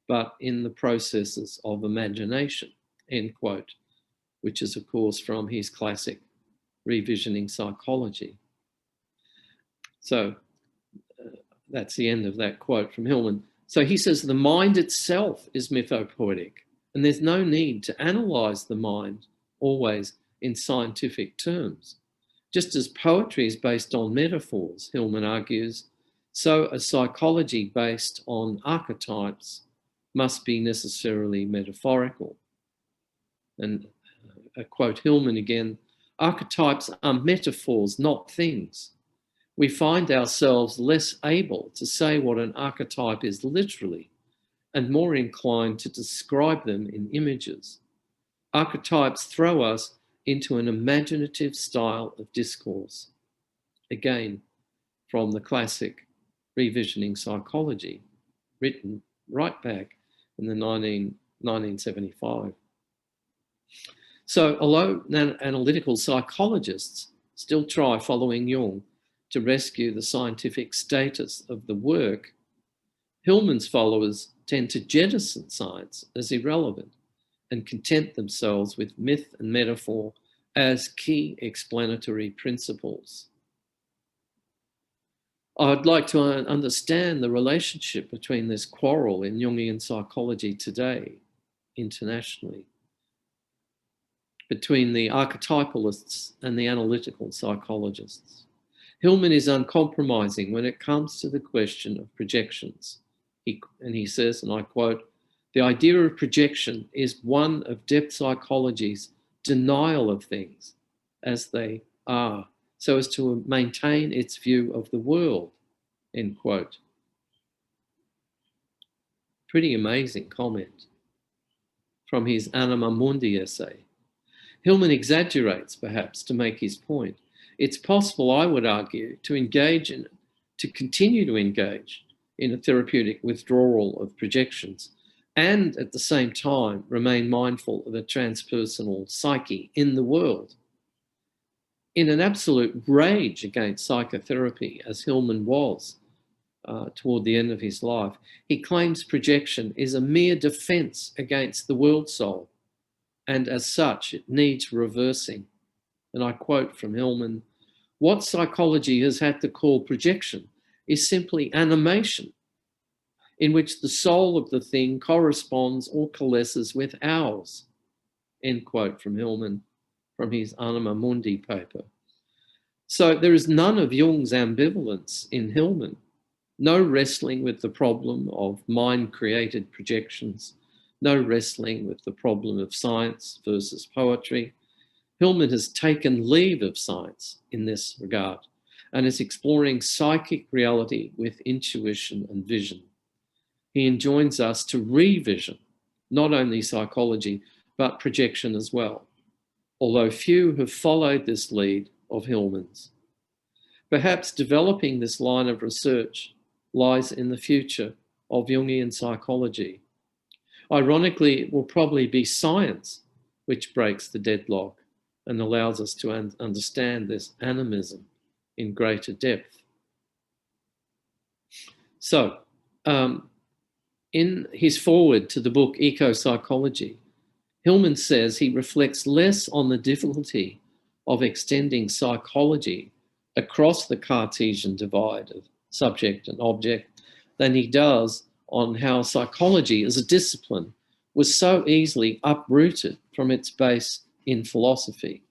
but in the processes of imagination, end quote, which is, of course, from his classic Revisioning Psychology. So that's the end of that quote from Hillman. So he says the mind itself is mythopoetic, and there's no need to analyze the mind always in scientific terms. Just as poetry is based on metaphors, Hillman argues, so a psychology based on archetypes must be necessarily metaphorical. And I quote Hillman again, archetypes are metaphors, not things. We find ourselves less able to say what an archetype is literally and more inclined to describe them in images. Archetypes throw us into an imaginative style of discourse. Again, from the classic Revisioning Psychology, written right back in the 1975. So although analytical psychologists still try, following Jung, to rescue the scientific status of the work, Hillman's followers tend to jettison science as irrelevant and content themselves with myth and metaphor as key explanatory principles. I'd like to understand the relationship between this quarrel in Jungian psychology today, internationally, between the archetypalists and the analytical psychologists. Hillman is uncompromising when it comes to the question of projections. He says, and I quote, the idea of projection is one of depth psychology's denial of things as they are, so as to maintain its view of the world, end quote. Pretty amazing comment from his Anima Mundi essay. Hillman exaggerates, perhaps, to make his point. It's possible, I would argue, to continue to engage in a therapeutic withdrawal of projections and at the same time remain mindful of a transpersonal psyche in the world. In an absolute rage against psychotherapy, as Hillman was toward the end of his life, he claims projection is a mere defense against the world soul, and as such, it needs reversing. And I quote from Hillman, what psychology has had to call projection is simply animation, in which the soul of the thing corresponds or coalesces with ours, end quote from Hillman from his Anima Mundi paper. So there is none of Jung's ambivalence in Hillman, no wrestling with the problem of mind-created projections, no wrestling with the problem of science versus poetry. Hillman has taken leave of science in this regard and is exploring psychic reality with intuition and vision. He enjoins us to revision not only psychology, but projection as well, although few have followed this lead of Hillman's. Perhaps developing this line of research lies in the future of Jungian psychology. Ironically, it will probably be science which breaks the deadlock and allows us to understand this animism in greater depth. So, in his foreword to the book Eco-Psychology, Hillman says he reflects less on the difficulty of extending psychology across the Cartesian divide of subject and object than he does on how psychology as a discipline was so easily uprooted from its base in philosophy.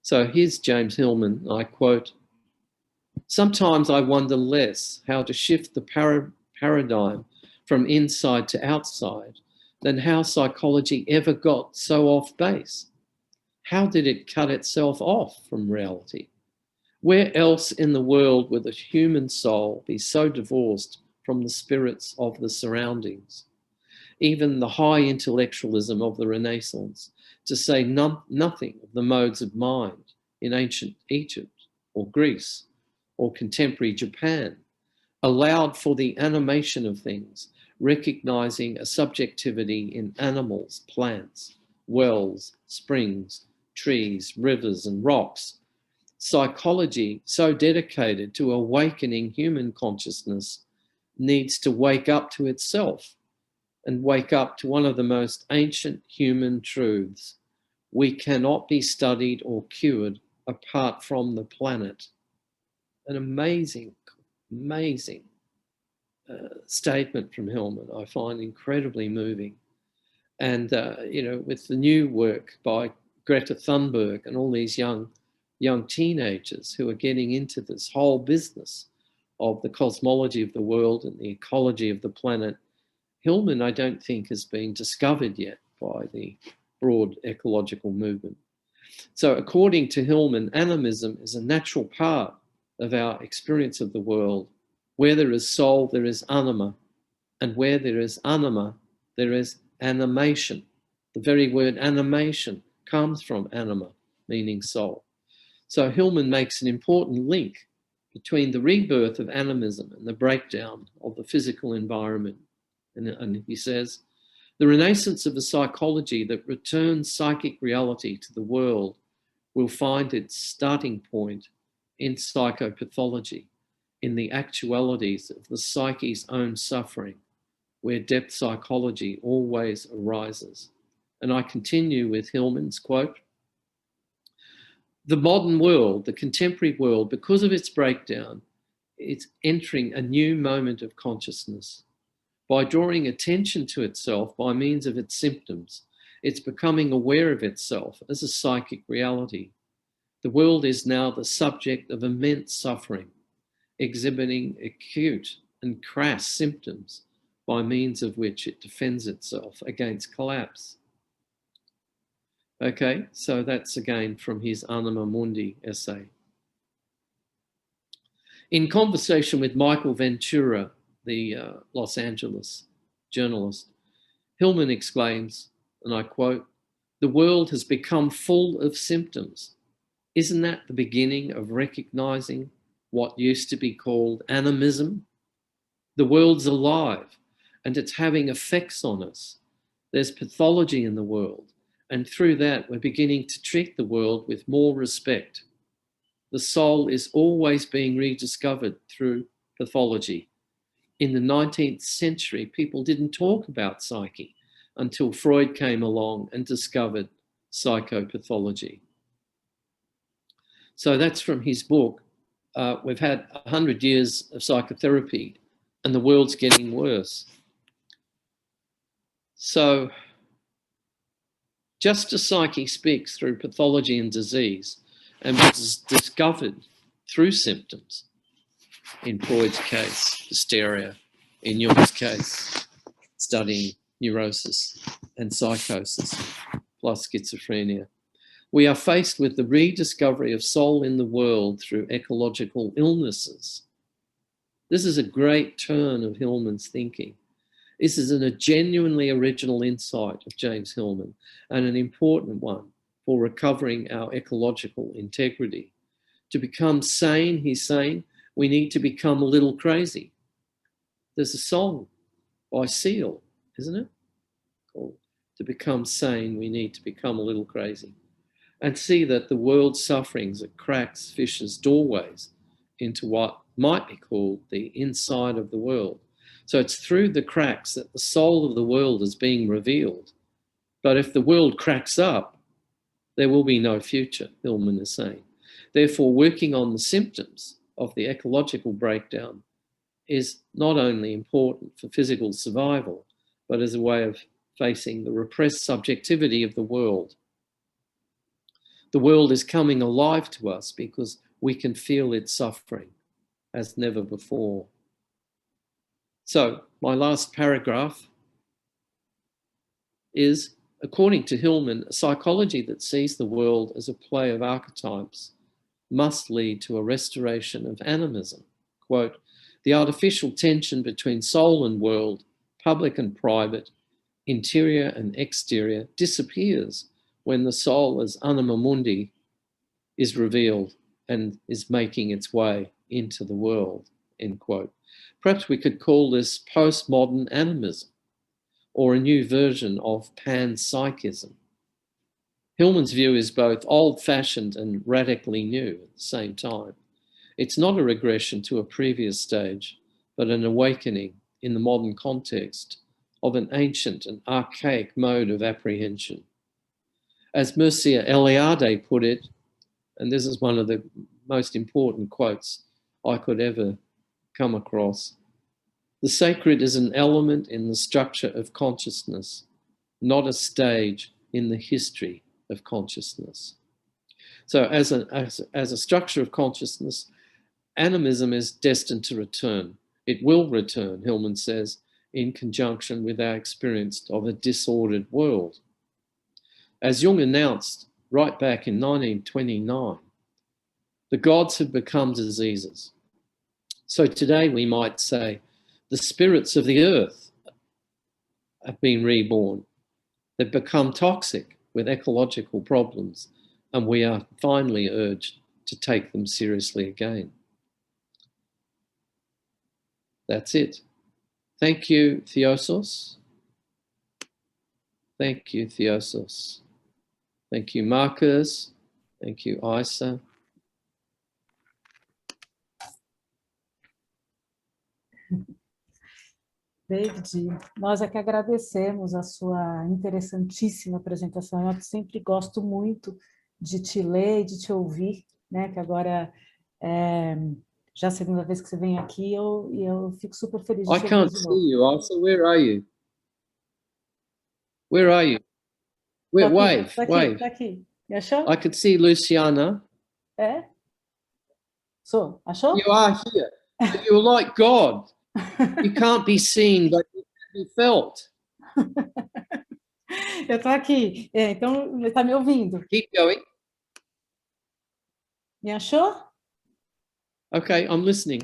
So here's James Hillman, I quote, "Sometimes I wonder less how to shift the paradigm from inside to outside than how psychology ever got so off base. How did it cut itself off from reality? Where else in the world would the human soul be so divorced from the spirits of the surroundings? Even the high intellectualism of the Renaissance, to say nothing of the modes of mind in ancient Egypt or Greece or contemporary Japan, allowed for the animation of things, recognizing a subjectivity in animals, plants, wells, springs, trees, rivers, and rocks. Psychology, so dedicated to awakening human consciousness, needs to wake up to itself and wake up to one of the most ancient human truths. We cannot be studied or cured apart from the planet." An amazing, amazing statement from Hillman, I find incredibly moving. And, you know, with the new work by Greta Thunberg and all these young teenagers who are getting into this whole business of the cosmology of the world and the ecology of the planet, Hillman, I don't think, has been discovered yet by the broad ecological movement. So according to Hillman, animism is a natural part of our experience of the world. Where there is soul, there is anima. And where there is anima, there is animation. The very word animation comes from anima, meaning soul. So Hillman makes an important link between the rebirth of animism and the breakdown of the physical environment. And he says, the renaissance of a psychology that returns psychic reality to the world will find its starting point in psychopathology, in the actualities of the psyche's own suffering, where depth psychology always arises. And I continue with Hillman's quote, "The modern world, the contemporary world, because of its breakdown, it's entering a new moment of consciousness. By drawing attention to itself by means of its symptoms, it's becoming aware of itself as a psychic reality. The world is now the subject of immense suffering, exhibiting acute and crass symptoms by means of which it defends itself against collapse." Okay, so that's again from his Anima Mundi essay. In conversation with Michael Ventura, the Los Angeles journalist, Hillman exclaims, and I quote, "The world has become full of symptoms. Isn't that the beginning of recognizing what used to be called animism? The world's alive and it's having effects on us. There's pathology in the world, and through that we're beginning to treat the world with more respect. The soul is always being rediscovered through pathology. In the 19th century, people didn't talk about psyche until Freud came along and discovered psychopathology." So that's from his book. We've had 100 years of psychotherapy and the world's getting worse. So Just as psyche speaks through pathology and disease and was discovered through symptoms, in Freud's case, hysteria, in Jung's case, studying neurosis and psychosis, plus schizophrenia. We are faced with the rediscovery of soul in the world through ecological illnesses. This is a great turn of Hillman's thinking. This is a genuinely original insight of James Hillman, and an important one for recovering our ecological integrity. To become sane, he's saying, we need to become a little crazy. There's a song by Seal, isn't it? Called To Become Sane, We Need to Become a Little Crazy. And see that the world's sufferings are cracks, fissures, doorways into what might be called the inside of the world. So it's through the cracks that the soul of the world is being revealed. But if the world cracks up, there will be no future, Hillman is saying. Therefore, working on the symptoms of the ecological breakdown is not only important for physical survival, but as a way of facing the repressed subjectivity of the world. The world is coming alive to us because we can feel its suffering as never before. So my last paragraph is, according to Hillman, a psychology that sees the world as a play of archetypes must lead to a restoration of animism. Quote, the artificial tension between soul and world, public and private, interior and exterior, disappears when the soul as Anima Mundi is revealed and is making its way into the world, end quote. Perhaps we could call this postmodern animism, or a new version of panpsychism. Hillman's view is both old-fashioned and radically new at the same time. It's not a regression to a previous stage, but an awakening in the modern context of an ancient and archaic mode of apprehension. As Mircea Eliade put it, and this is one of the most important quotes I could ever come across, the sacred is an element in the structure of consciousness, not a stage in the history of consciousness. So as a structure of consciousness, animism is destined to return. It will return, Hillman says, in conjunction with our experience of a disordered world. As Jung announced right back in 1929, the gods have become diseases. So today we might say the spirits of the earth have been reborn. They've become toxic with ecological problems, and we are finally urged to take them seriously again. That's it. Thank you, Theosos. Thank you, Theosos. Thank you, Marcus. Thank you, Isa. David, nós é que agradecemos a sua interessantíssima apresentação. Eu sempre gosto muito de te ler e de te ouvir, né? Que agora já é a segunda vez que você vem aqui e eu fico super feliz de te ouvir. I can't see you, Isa. Where are you? Where are you? Wave. Tá aqui. Me achou? I could see Luciana. É? Achou? You are here. But you're like God. You can't be seen, but you can be felt. Eu estou aqui. Então, ele está me ouvindo. Keep going. Me achou? Okay, I'm listening.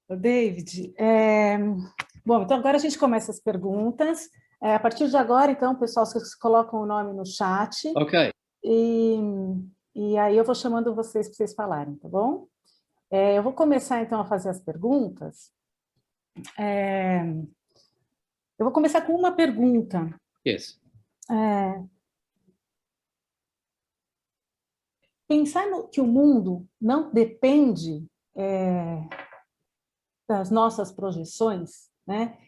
David, bom, então agora a gente começa as perguntas. A partir de agora, então, pessoal, vocês colocam o nome no chat. Ok. E aí eu vou chamando vocês para vocês falarem, tá bom? Eu vou começar, então, a fazer as perguntas. Eu vou começar com uma pergunta. Yes. Pensar que o mundo não depende das nossas projeções, né?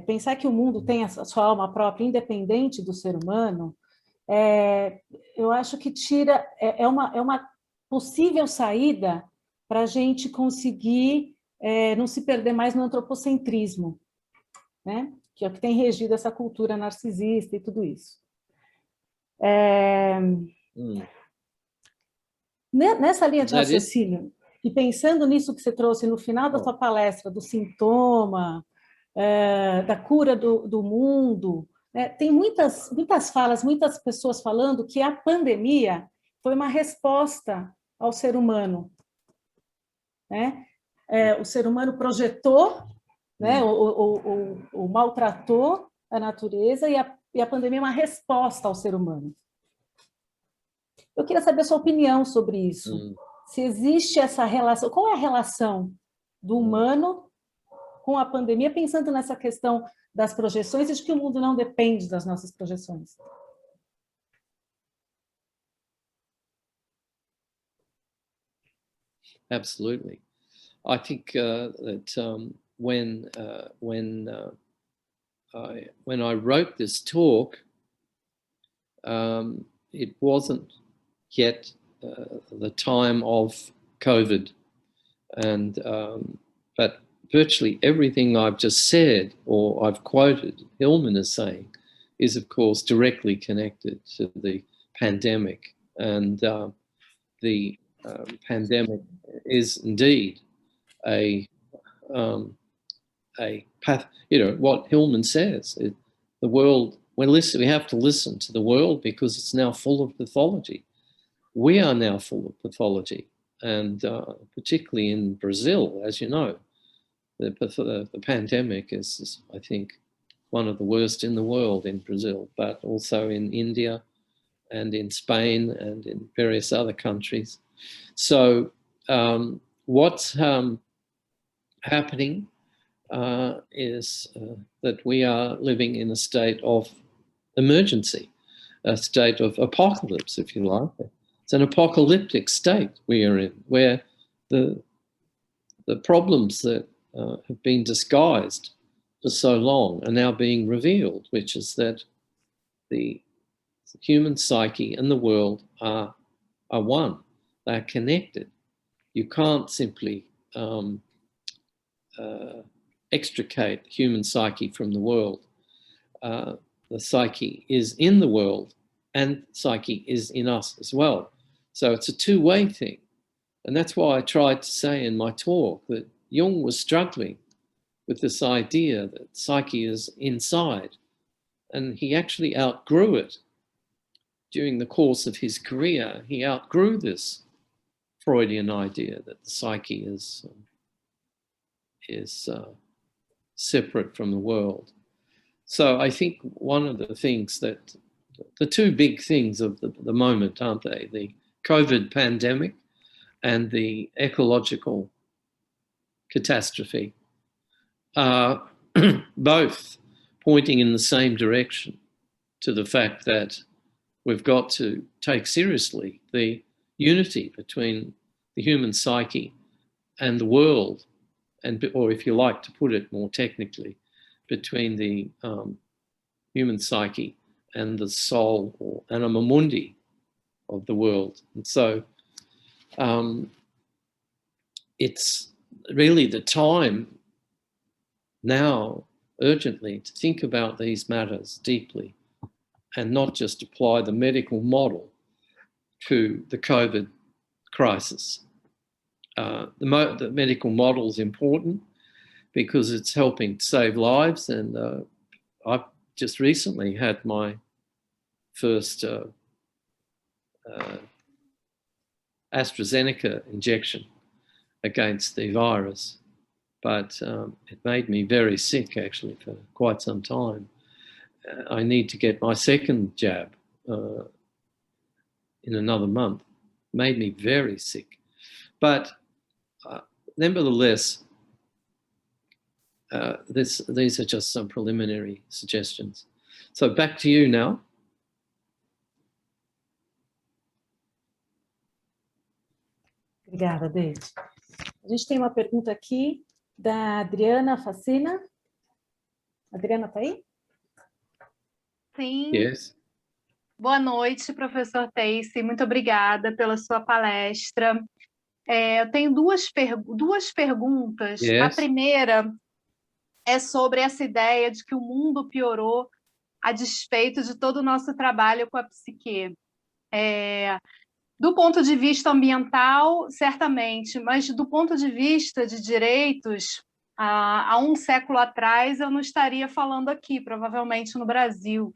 Pensar que o mundo tem a sua alma própria, independente do ser humano, eu acho que é uma possível saída para a gente conseguir não se perder mais no antropocentrismo, né? Que é o que tem regido essa cultura narcisista e tudo isso. Nessa linha de raciocínio, e pensando nisso que você trouxe no final da sua palestra, do sintoma, da cura do mundo, né? Tem muitas falas, muitas pessoas falando que a pandemia foi uma resposta ao ser humano, né? O ser humano projetou, né? ou maltratou a natureza, e a pandemia é uma resposta ao ser humano. Eu queria saber a sua opinião sobre isso. Se existe essa relação, qual é a relação do humano com a pandemia, pensando nessa questão das projeções e de que o mundo não depende das nossas projeções? Absolutely. I think that when I wrote this talk, it wasn't yet the time of COVID, and but virtually everything I've just said or I've quoted Hillman as saying is, of course, directly connected to the pandemic, and the pandemic is indeed a path. What Hillman says: the world. We have to listen to the world because it's now full of pathology. We are now full of pathology, and particularly in Brazil, as you know, the pandemic is, I think, one of the worst in the world in Brazil, but also in India and in Spain and in various other countries. So what's happening is that we are living in a state of emergency, a state of apocalypse, if you like. It's an apocalyptic state we are in, where the problems that have been disguised for so long are now being revealed, which is that the human psyche and the world are one. They're connected. You can't simply extricate human psyche from the world. The psyche is in the world, and psyche is in us as well. So it's a two-way thing. And that's why I tried to say in my talk that Jung was struggling with this idea that psyche is inside. And he actually outgrew it. During the course of his career, he outgrew this Freudian idea that the psyche is separate from the world. So I think one of the things that, the two big things of the moment, aren't they? The COVID pandemic and the ecological catastrophe are both pointing in the same direction, to the fact that we've got to take seriously the unity between the human psyche and the world, or if you like to put it more technically, between the human psyche and the soul, or Anima Mundi, of the world. And so it's really the time now, urgently, to think about these matters deeply and not just apply the medical model to the COVID crisis. The medical model is important because it's helping to save lives, and I've just recently had my first AstraZeneca injection against the virus, but it made me very sick actually for quite some time. I need to get my second jab in another month. It made me very sick. But nevertheless, these are just some preliminary suggestions. So back to you now. Obrigada, David. A gente tem uma pergunta aqui da Adriana Facina. Adriana, está aí? Sim. Yes. Boa noite, professor Tacey. Muito obrigada pela sua palestra. Eu tenho duas perguntas. A Yes. primeira é sobre essa ideia de que o mundo piorou a despeito de todo o nosso trabalho com a psique. Do ponto de vista ambiental, certamente, mas do ponto de vista de direitos, há um século atrás eu não estaria falando aqui, provavelmente no Brasil.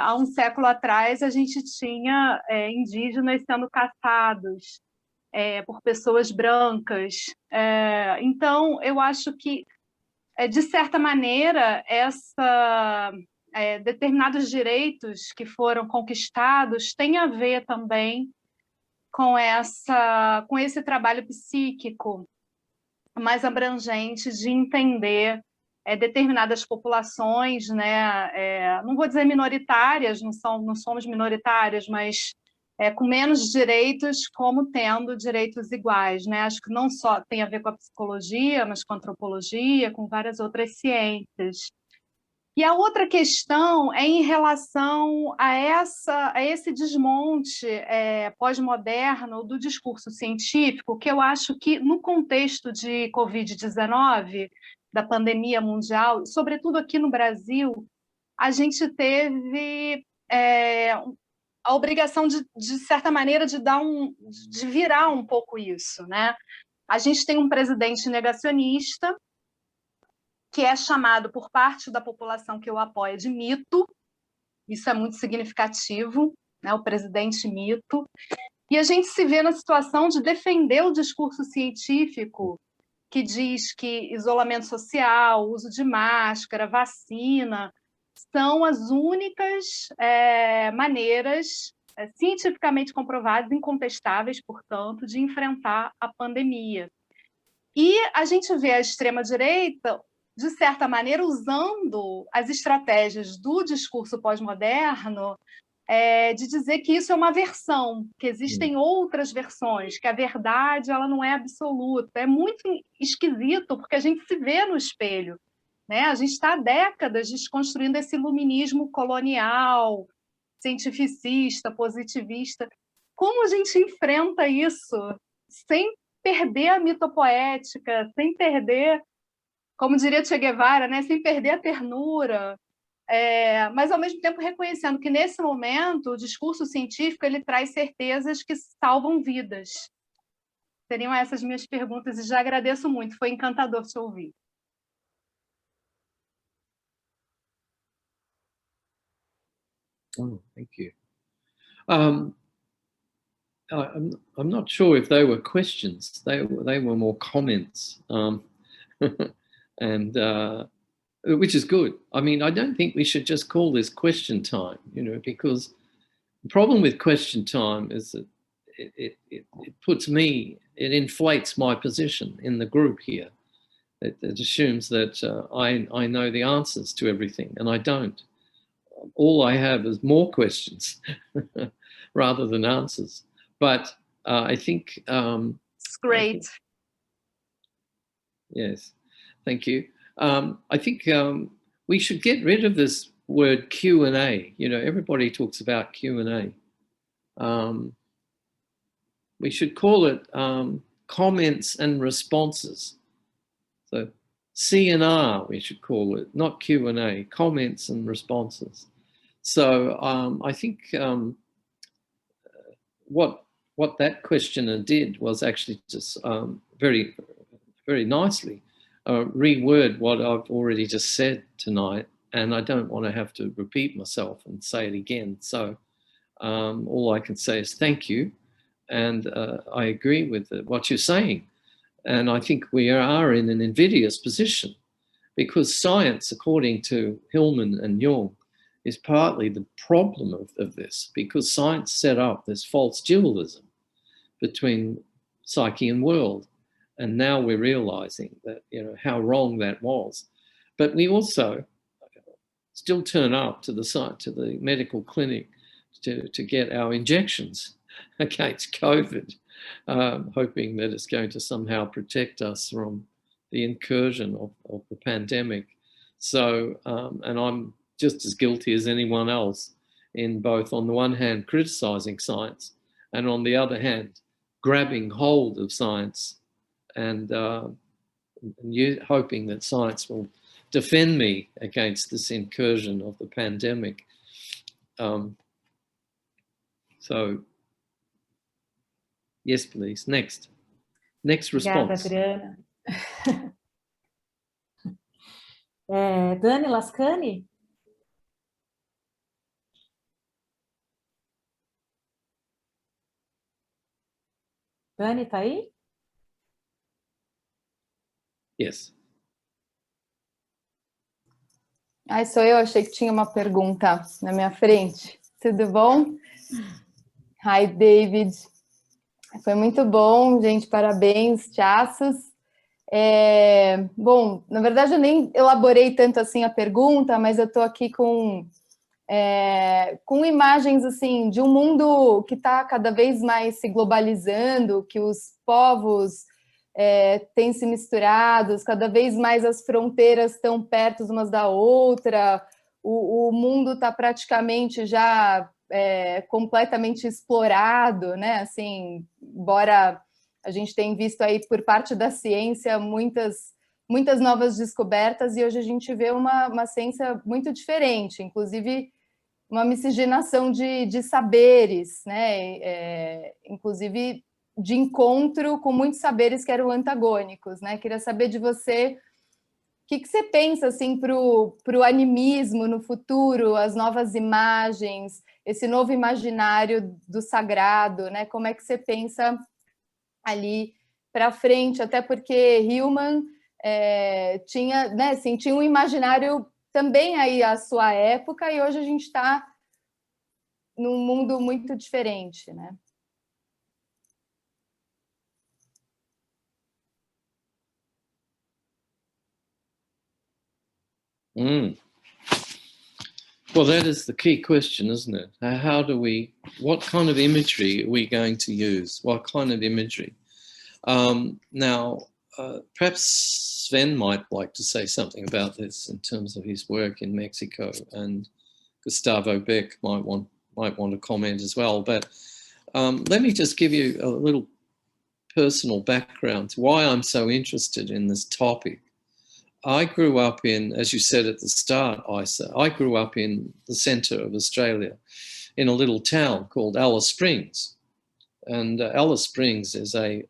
Há um século atrás a gente tinha indígenas sendo caçados por pessoas brancas. Então, eu acho que, de certa maneira, determinados direitos que foram conquistados têm a ver também com esse trabalho psíquico mais abrangente de entender determinadas populações, né? Não vou dizer minoritárias, não somos minoritárias, mas com menos direitos, como tendo direitos iguais, né? Acho que não só tem a ver com a psicologia, mas com a antropologia, com várias outras ciências. E a outra questão é em relação a esse desmonte pós-moderno do discurso científico, que eu acho que, no contexto de Covid-19, da pandemia mundial, sobretudo aqui no Brasil, a gente teve a obrigação, de certa maneira, de virar um pouco isso, né? A gente tem um presidente negacionista, que é chamado por parte da população que o apoia de mito. Isso é muito significativo, né? O presidente mito. E a gente se vê na situação de defender o discurso científico que diz que isolamento social, uso de máscara, vacina, são as únicas maneiras cientificamente comprovadas, incontestáveis, portanto, de enfrentar a pandemia. E a gente vê a extrema-direita, de certa maneira, usando as estratégias do discurso pós-moderno de dizer que isso é uma versão, que existem outras versões, que a verdade ela não é absoluta. É muito esquisito, porque a gente se vê no espelho, né? A gente está há décadas desconstruindo esse iluminismo colonial, cientificista, positivista. Como a gente enfrenta isso sem perder a mitopoética, sem perder, como diria Che Guevara, né? Sem perder a ternura, mas, ao mesmo tempo, reconhecendo que, nesse momento, o discurso científico ele traz certezas que salvam vidas. Seriam essas minhas perguntas, e já agradeço muito. Foi encantador te ouvir. Oh, thank you. I'm not sure if they were questions. They were more comments, and which is good. I mean, I don't think we should just call this question time, you know, because the problem with question time is that it puts me, it inflates my position in the group here. It assumes that I know the answers to everything, and I don't. All I have is more questions rather than answers. But I think... It's great. Yes, thank you. I think we should get rid of this word Q&A. You know, everybody talks about Q&A. We should call it comments and responses. So C&R, we should call it, not Q&A, comments and responses. So I think what that questioner did was actually just very, very nicely reword what I've already just said tonight, and I don't want to have to repeat myself and say it again. So all I can say is thank you, and I agree with what you're saying. And I think we are in an invidious position, because science, according to Hillman and Jung, is partly the problem of this, because science set up this false dualism between psyche and world. And now we're realizing that, you know, how wrong that was. But we also still turn up to the medical clinic to get our injections against COVID, hoping that it's going to somehow protect us from the incursion of the pandemic. So, and I'm just as guilty as anyone else in both, on the one hand, criticizing science, and on the other hand, grabbing hold of science and hoping that science will defend me against this incursion of the pandemic. So, yes, please. Next response. Obrigada, Adriana. Dani Lascani? Dani, tá aí? Yes. Ai, sou eu, achei que tinha uma pergunta na minha frente. Tudo bom? Hi, David. Foi muito bom, gente, parabéns, Tiaços. Bom, na verdade eu nem elaborei tanto assim a pergunta, mas eu estou aqui com imagens assim de um mundo que está cada vez mais se globalizando, que os povos têm se misturado, cada vez mais as fronteiras estão perto umas da outra, o mundo está praticamente já completamente explorado, né? Assim, embora a gente tenha visto aí por parte da ciência muitas novas descobertas, e hoje a gente vê uma ciência muito diferente, inclusive uma miscigenação de saberes, né? Inclusive de encontro com muitos saberes que eram antagônicos, né? Queria saber de você o que você pensa assim para o animismo no futuro, as novas imagens, esse novo imaginário do sagrado, né? Como é que você pensa ali para frente? Até porque Hillman tinha, né, assim, tinha um imaginário também aí à sua época, e hoje a gente está num mundo muito diferente, né? Well, that is the key question, isn't it? What kind of imagery are we going to use? What kind of imagery? Now, perhaps Sven might like to say something about this in terms of his work in Mexico, and Gustavo Beck might want to comment as well. But let me just give you a little personal background to why I'm so interested in this topic. I grew up in, as you said at the start, Isa, I grew up in the centre of Australia in a little town called Alice Springs. And Alice Springs is a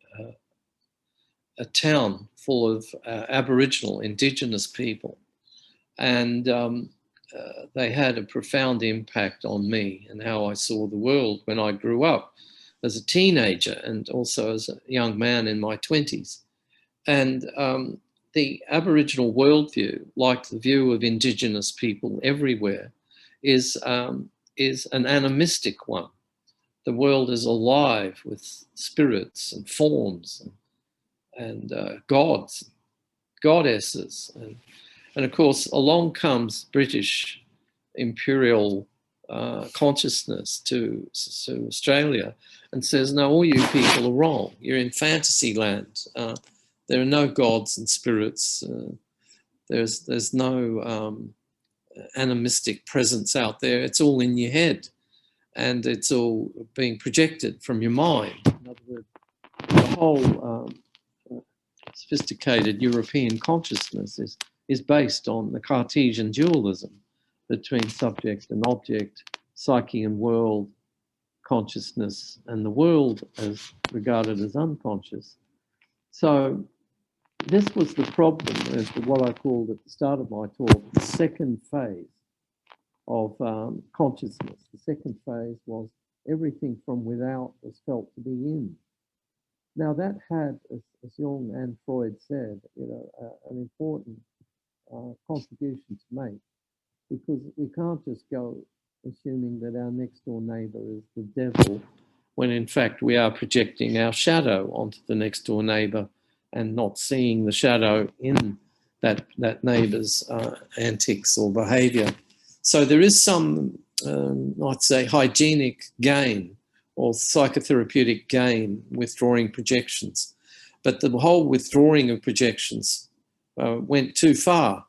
town full of Aboriginal, Indigenous people. And they had a profound impact on me and how I saw the world when I grew up as a teenager and also as a young man in my 20s. And the Aboriginal worldview, like the view of Indigenous people everywhere, is an animistic one. The world is alive with spirits and forms and gods, goddesses. And of course, along comes British imperial consciousness to Australia and says, no, all you people are wrong. You're in fantasy land. There are no gods and spirits. There's no animistic presence out there. It's all in your head, and it's all being projected from your mind. In other words, the whole sophisticated European consciousness is based on the Cartesian dualism between subject and object, psyche and world, consciousness and the world as regarded as unconscious. So this was the problem with what I called at the start of my talk, the second phase of consciousness. The second phase was everything from without was felt to be in. Now that had, as Jung and Freud said, an important contribution to make, because we can't just go assuming that our next door neighbor is the devil, when in fact we are projecting our shadow onto the next door neighbor and not seeing the shadow in that neighbor's antics or behavior. So there is some, I'd say, hygienic gain or psychotherapeutic gain withdrawing projections. But the whole withdrawing of projections went too far.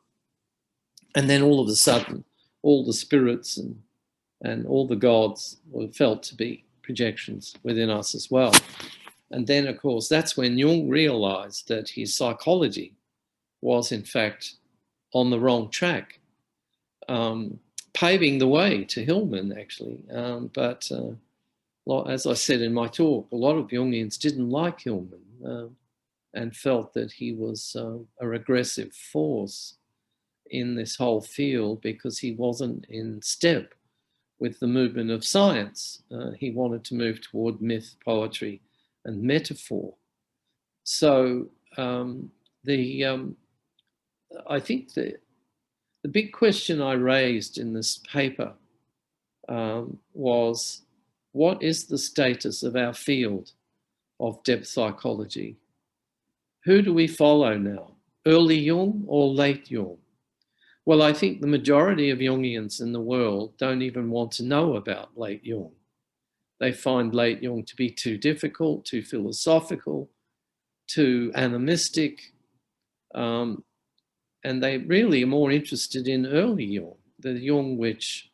And then all of a sudden, all the spirits and all the gods were felt to be projections within us as well. And then, of course, that's when Jung realized that his psychology was, in fact, on the wrong track, paving the way to Hillman, actually. But as I said in my talk, a lot of Jungians didn't like Hillman and felt that he was a regressive force in this whole field because he wasn't in step with the movement of science. He wanted to move toward myth, poetry, and metaphor. So I think the big question I raised in this paper was, what is the status of our field of depth psychology? Who do we follow now? Early Jung or late Jung? Well, I think the majority of Jungians in the world don't even want to know about late Jung. They find late Jung to be too difficult, too philosophical, too animistic, and they really are more interested in early Jung, the Jung which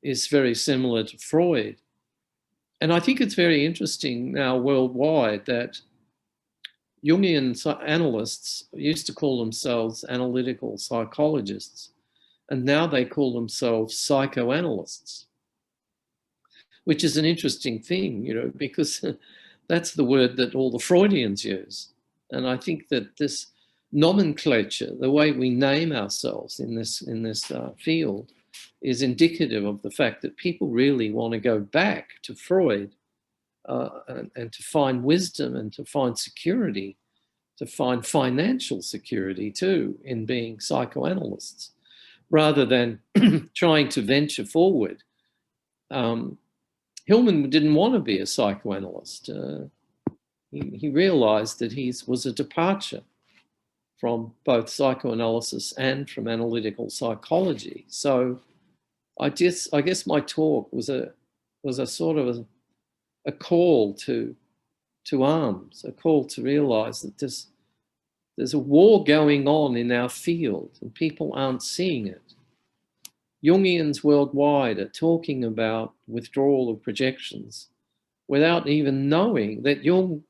is very similar to Freud. And I think it's very interesting now worldwide that Jungian analysts used to call themselves analytical psychologists, and now they call themselves psychoanalysts, which is an interesting thing, you know, because that's the word that all the Freudians use. And I think that this nomenclature, the way we name ourselves in this field, is indicative of the fact that people really want to go back to Freud and to find wisdom and to find security, to find financial security too in being psychoanalysts, rather than trying to venture forward. Hillman didn't want to be a psychoanalyst. He realized that he was a departure from both psychoanalysis and from analytical psychology. So I guess my talk was a sort of a call to arms, a call to realize that there's a war going on in our field and people aren't seeing it. Jungians worldwide are talking about withdrawal of projections without even knowing that Jung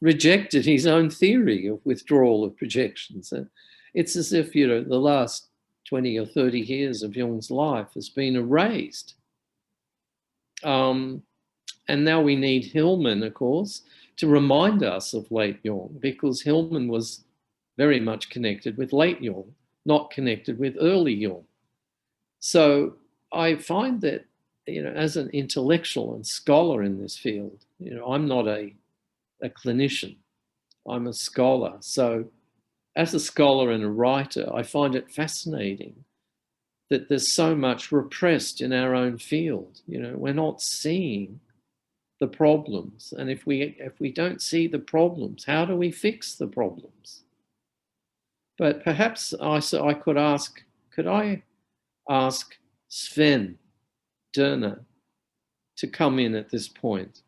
rejected his own theory of withdrawal of projections. It's as if, you know, the last 20 or 30 years of Jung's life has been erased. And now we need Hillman, of course, to remind us of late Jung, because Hillman was very much connected with late Jung, not connected with early Jung. So I find that, you know, as an intellectual and scholar in this field, you know, I'm not a clinician, I'm a scholar. So as a scholar and a writer, I find it fascinating that there's so much repressed in our own field. You know, we're not seeing the problems. And if we don't see the problems, how do we fix the problems? But perhaps could I ask Sven Derner to come in at this point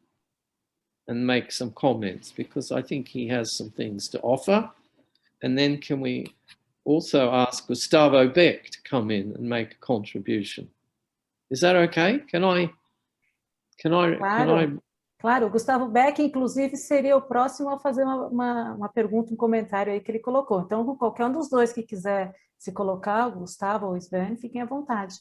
and make some comments, because I think he has some things to offer. And then can we also ask Gustavo Beck to come in and make a contribution? Is that okay? Can I? Claro, o Gustavo Beck, inclusive, seria o próximo a fazer uma pergunta, um comentário aí que ele colocou. Então, qualquer um dos dois que quiser se colocar, o Gustavo ou o Sven, fiquem à vontade.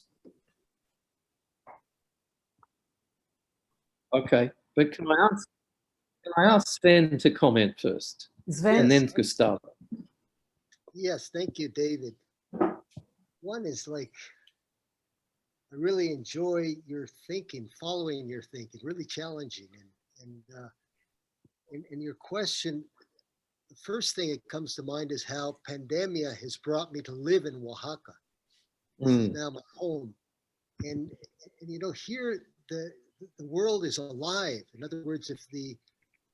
Okay, but can I ask Sven to comment first? Sven? And then Gustavo. Yes, thank you, David. One is like, I really enjoy your thinking, following your thinking, really challenging. And your question, the first thing that comes to mind is how pandemia has brought me to live in Oaxaca. This is now my home. And you know, here the world is alive. In other words, if the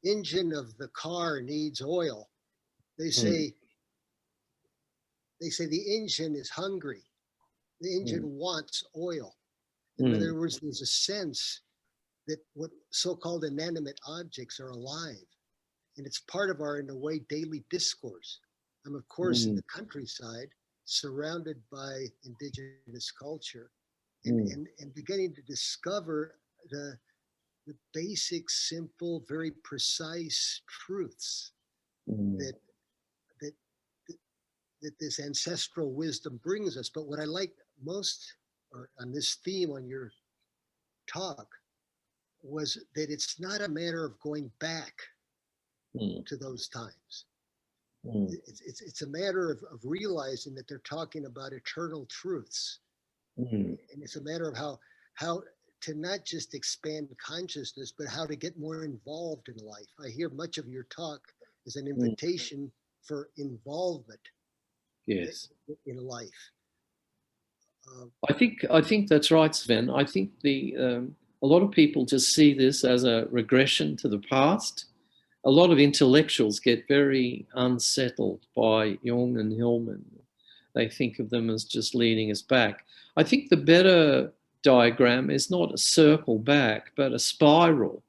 engine of the car needs oil, they say the engine is hungry. The engine wants oil. In other words, there's a sense that what so-called inanimate objects are alive. And it's part of our, in a way, daily discourse. I'm, of course, in the countryside, surrounded by indigenous culture, and beginning to discover the basic, simple, very precise truths that, that that this ancestral wisdom brings us. But what I like most, or on this theme on your talk, was that it's not a matter of going back to those times. It's a matter of realizing that they're talking about eternal truths. And it's a matter of how to not just expand consciousness, but how to get more involved in life. I hear much of your talk as an invitation for involvement in life. I think that's right, Sven. I think a lot of people just see this as a regression to the past. A lot of intellectuals get very unsettled by Jung and Hillman. They think of them as just leading us back. I think the better diagram is not a circle back, but a spiral.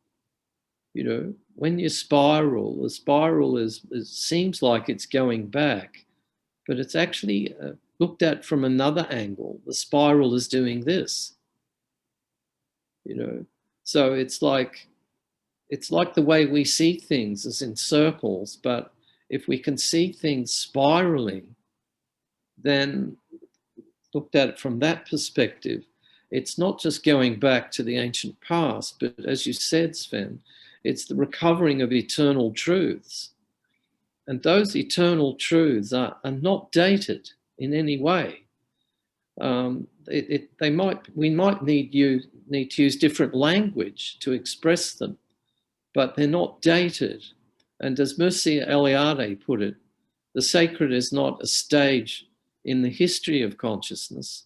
You know, when you spiral, the spiral seems like it's going back, but it's actually looked at from another angle. The spiral is doing this. You know, so it's like the way we see things is in circles, but if we can see things spiraling, then looked at it from that perspective, it's not just going back to the ancient past, but as you said, Sven, it's the recovering of eternal truths. And those eternal truths are not dated in any way. We might need to use different language to express them, but they're not dated. And as Mircea Eliade put it, the sacred is not a stage in the history of consciousness.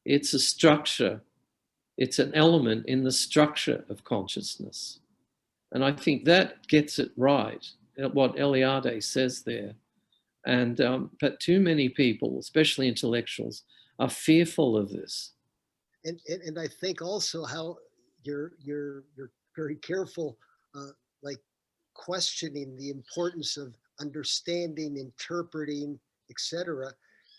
It's a structure. It's an element in the structure of consciousness. And I think that gets it right, what Eliade says there. And but too many people, especially intellectuals, are fearful of this. And I think also how you're very careful, like questioning the importance of understanding, interpreting, etc.,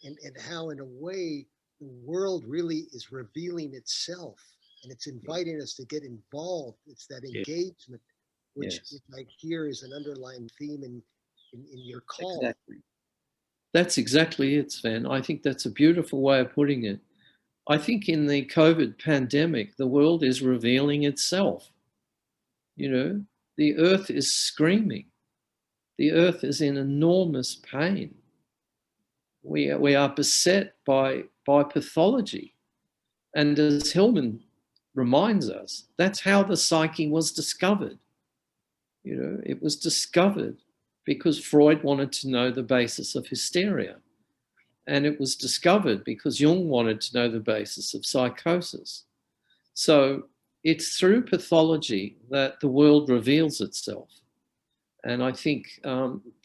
and how in a way the world really is revealing itself, and it's inviting us to get involved. It's that engagement, which I hear is an underlying theme in your call. Exactly. That's exactly it, Sven. I think that's a beautiful way of putting it. I think in the COVID pandemic, the world is revealing itself. You know, the earth is screaming. The earth is in enormous pain. We are beset by pathology. And as Hillman reminds us, that's how the psyche was discovered. You know, it was discovered because Freud wanted to know the basis of hysteria. And it was discovered because Jung wanted to know the basis of psychosis. So it's through pathology that the world reveals itself. And I think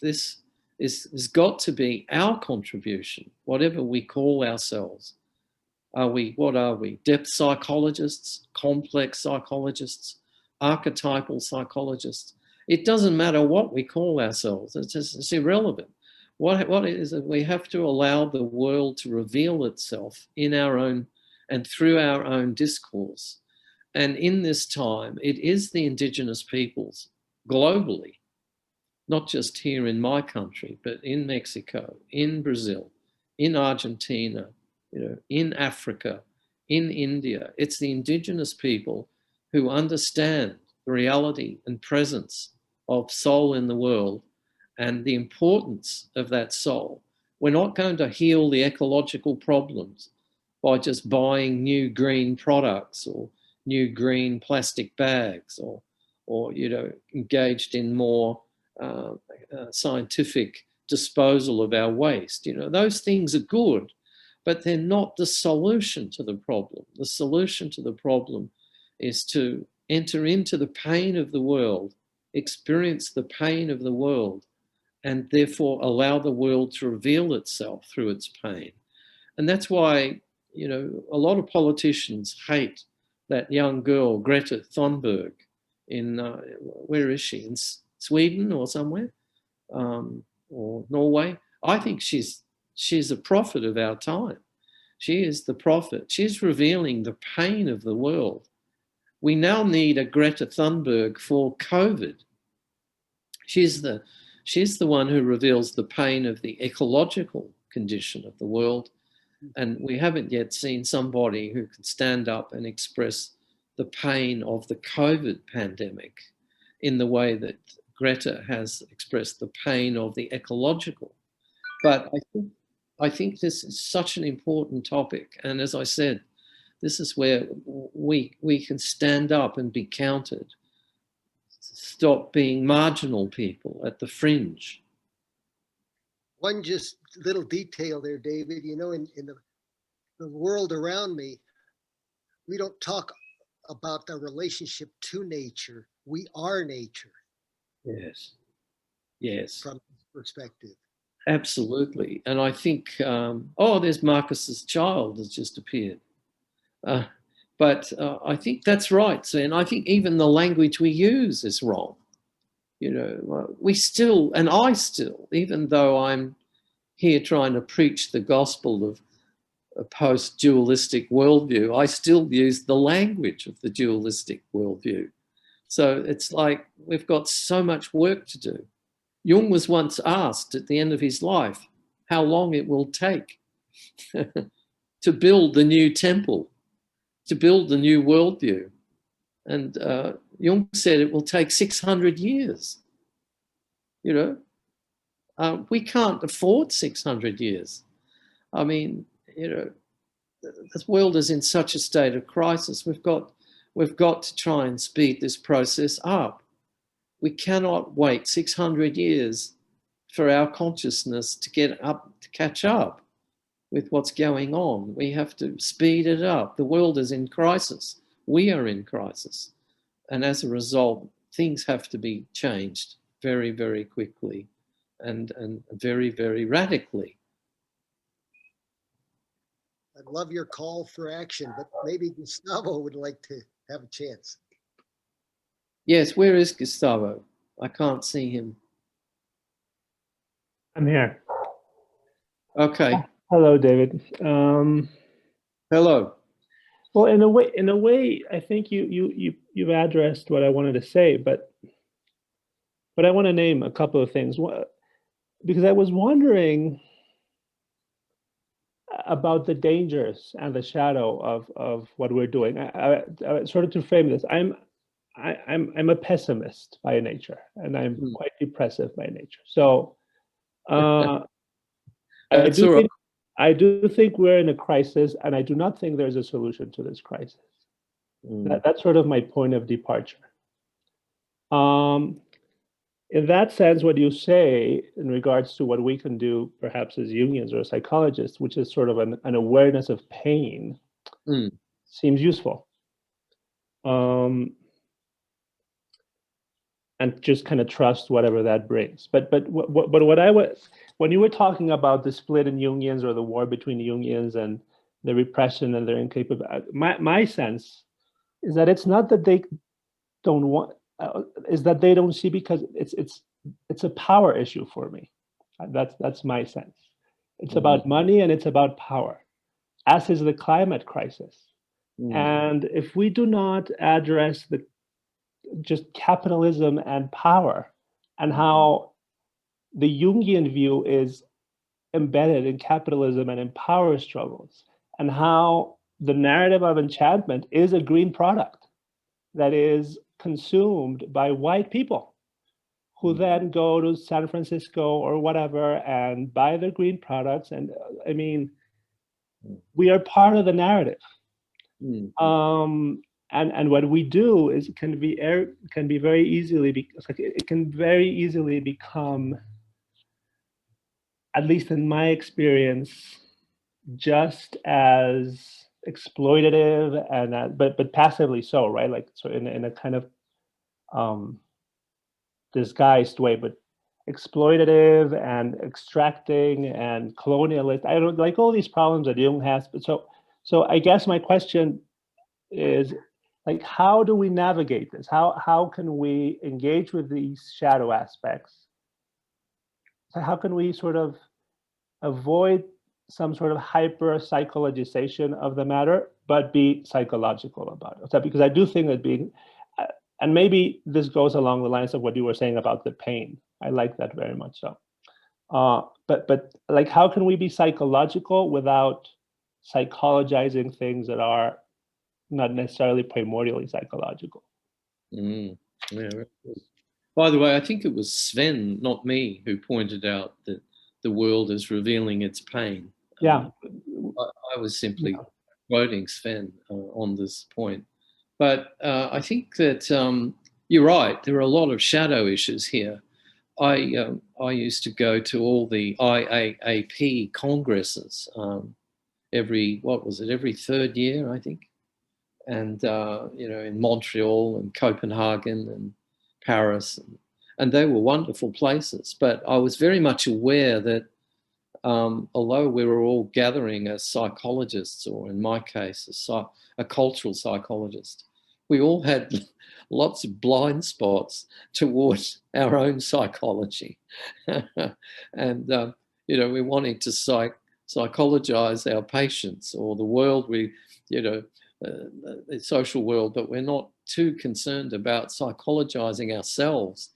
this has got to be our contribution, whatever we call ourselves. What are we? Depth psychologists, complex psychologists, archetypal psychologists. It doesn't matter what we call ourselves. It's irrelevant. What it is that we have to allow the world to reveal itself in our own and through our own discourse. And in this time, it is the indigenous peoples globally, not just here in my country, but in Mexico, in Brazil, in Argentina, you know, in Africa, in India. It's the indigenous people who understand the reality and presence of soul in the world and the importance of that soul. We're not going to heal the ecological problems by just buying new green products or new green plastic bags or you know, engaged in more scientific disposal of our waste. You know, those things are good, but they're not the solution to the problem. The solution to the problem is to enter into the pain of the world, experience the pain of the world, and therefore allow the world to reveal itself through its pain. And that's why, you know, a lot of politicians hate that young girl, Greta Thunberg, in, where is she? In Sweden or somewhere? Or Norway? I think she's a prophet of our time. She is the prophet. She's revealing the pain of the world. We now need a Greta Thunberg for COVID. She's the one who reveals the pain of the ecological condition of the world. And we haven't yet seen somebody who can stand up and express the pain of the COVID pandemic in the way that Greta has expressed the pain of the ecological. But I think this is such an important topic. And as I said, this is where we can stand up and be counted. Stop being marginal people at the fringe. One just little detail there, David, you know, in the world around me, we don't talk about the relationship to nature. We are nature. Yes. Yes. From this perspective. Absolutely. And I think, oh, there's Marcus's child has just appeared. But I think that's right. So, and I think even the language we use is wrong. You know, we still, and I still, even though I'm here trying to preach the gospel of a post-dualistic worldview, I still use the language of the dualistic worldview. So it's like we've got so much work to do. Jung was once asked at the end of his life how long it will take to build the new temple, to build the new worldview. And Jung said it will take 600 years. You know, we can't afford 600 years. I mean, you know, the world is in such a state of crisis. We've got to try and speed this process up. We cannot wait 600 years for our consciousness to get up, to catch up with what's going on. We have to speed it up. The world is in crisis. We are in crisis. And as a result, things have to be changed very, very quickly and very, very radically. I'd love your call for action, but maybe Gustavo would like to have a chance. Yes, where is Gustavo? I can't see him. I'm here. Okay. Hello, David. Hello. Well, in a way, I think you've addressed what I wanted to say, but I want to name a couple of things. Because I was wondering about the dangers and the shadow of what we're doing. I sort of to frame this, I'm a pessimist by nature, and I'm quite depressive by nature. So I do think we're in a crisis, and I do not think there's a solution to this crisis. That's sort of my point of departure. In that sense, what you say in regards to what we can do, perhaps as Jungians or psychologists, which is sort of an awareness of pain, seems useful. And just kind of trust whatever that brings. But what I was, when you were talking about the split in Jungians or the war between Jungians and the repression and their incapability, my sense is that it's not that they don't want, is that they don't see, because it's a power issue for me. That's my sense. It's about money and it's about power, as is the climate crisis. And if we do not address just capitalism and power, and how the Jungian view is embedded in capitalism and in power struggles, and how the narrative of enchantment is a green product that is consumed by white people who then go to San Francisco or whatever and buy the green products. And I mean, we are part of the narrative. And what we do is it can very easily become, at least in my experience, just as exploitative and but passively so, right? Like, so in a kind of disguised way, but exploitative and extracting and colonialist. I don't like all these problems that Jung has. But so I guess my question is, like, how do we navigate this? How can we engage with these shadow aspects? So how can we sort of avoid some sort of hyper psychologization of the matter, but be psychological about it. So, because I do think that being, and maybe this goes along the lines of what you were saying about the pain. I like that very much so. But like, how can we be psychological without psychologizing things that are not necessarily primordially psychological? Yeah. By the way, I think it was Sven, not me, who pointed out that the world is revealing its pain. Yeah. I was simply quoting Sven on this point. But I think that you're right. There are a lot of shadow issues here. I used to go to all the IAAP congresses every third year, I think. And, in Montreal and Copenhagen and Paris. And they were wonderful places. But I was very much aware that although we were all gathering as psychologists, or in my case, a cultural psychologist, we all had lots of blind spots towards our own psychology. And, we're wanting to psychologize our patients or the world the social world, but we're not too concerned about psychologizing ourselves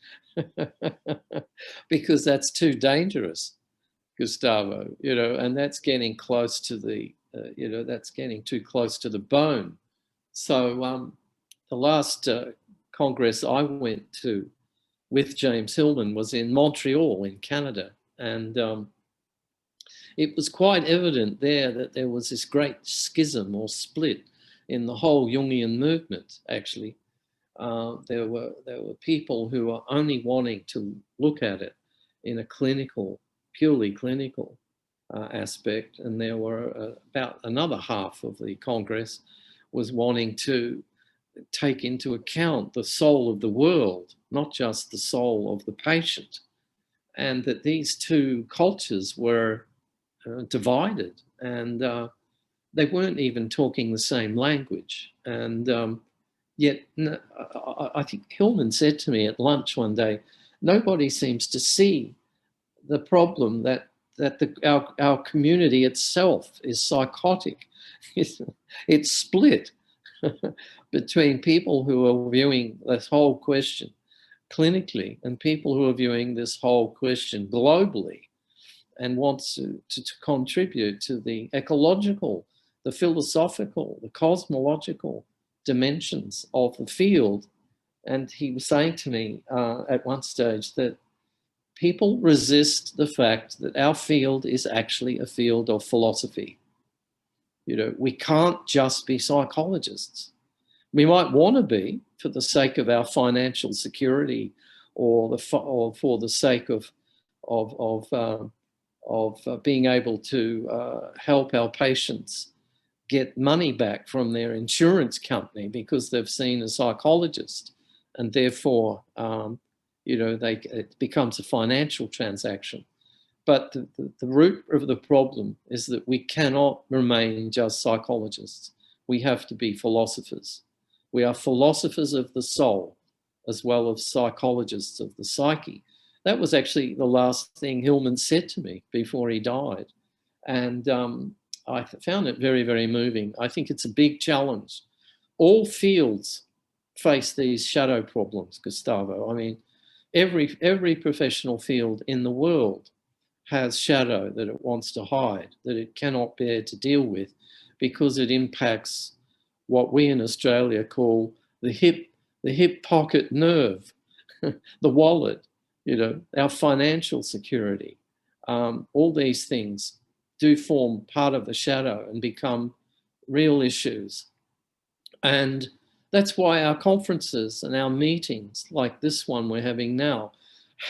because that's too dangerous, Gustavo, and that's getting close to that's getting too close to the bone. So the last Congress I went to with James Hillman was in Montreal in Canada. And it was quite evident there that there was this great schism or split in the whole Jungian movement, actually. There were people who were only wanting to look at it in a purely clinical aspect, and there were about another half of the Congress was wanting to take into account the soul of the world, not just the soul of the patient, and that these two cultures were divided, and they weren't even talking the same language. And yet, I think Hillman said to me at lunch one day, nobody seems to see the problem that our community itself is psychotic. It's split between people who are viewing this whole question clinically and people who are viewing this whole question globally and want to contribute to the ecological, the philosophical, the cosmological dimensions of the field. And he was saying to me at one stage that people resist the fact that our field is actually a field of philosophy. We can't just be psychologists. We might want to be for the sake of our financial security, or for the sake of being able to help our patients get money back from their insurance company because they've seen a psychologist, and therefore, it becomes a financial transaction. But the root of the problem is that we cannot remain just psychologists. We have to be philosophers. We are philosophers of the soul, as well as psychologists of the psyche. That was actually the last thing Hillman said to me before he died. And I found it very, very moving. I think it's a big challenge. All fields face these shadow problems, Gustavo. I mean, every professional field in the world has shadow that it wants to hide, that it cannot bear to deal with, because it impacts what we in Australia call the hip pocket nerve, the wallet, our financial security. All these things do form part of the shadow and become real issues. And that's why our conferences and our meetings like this one we're having now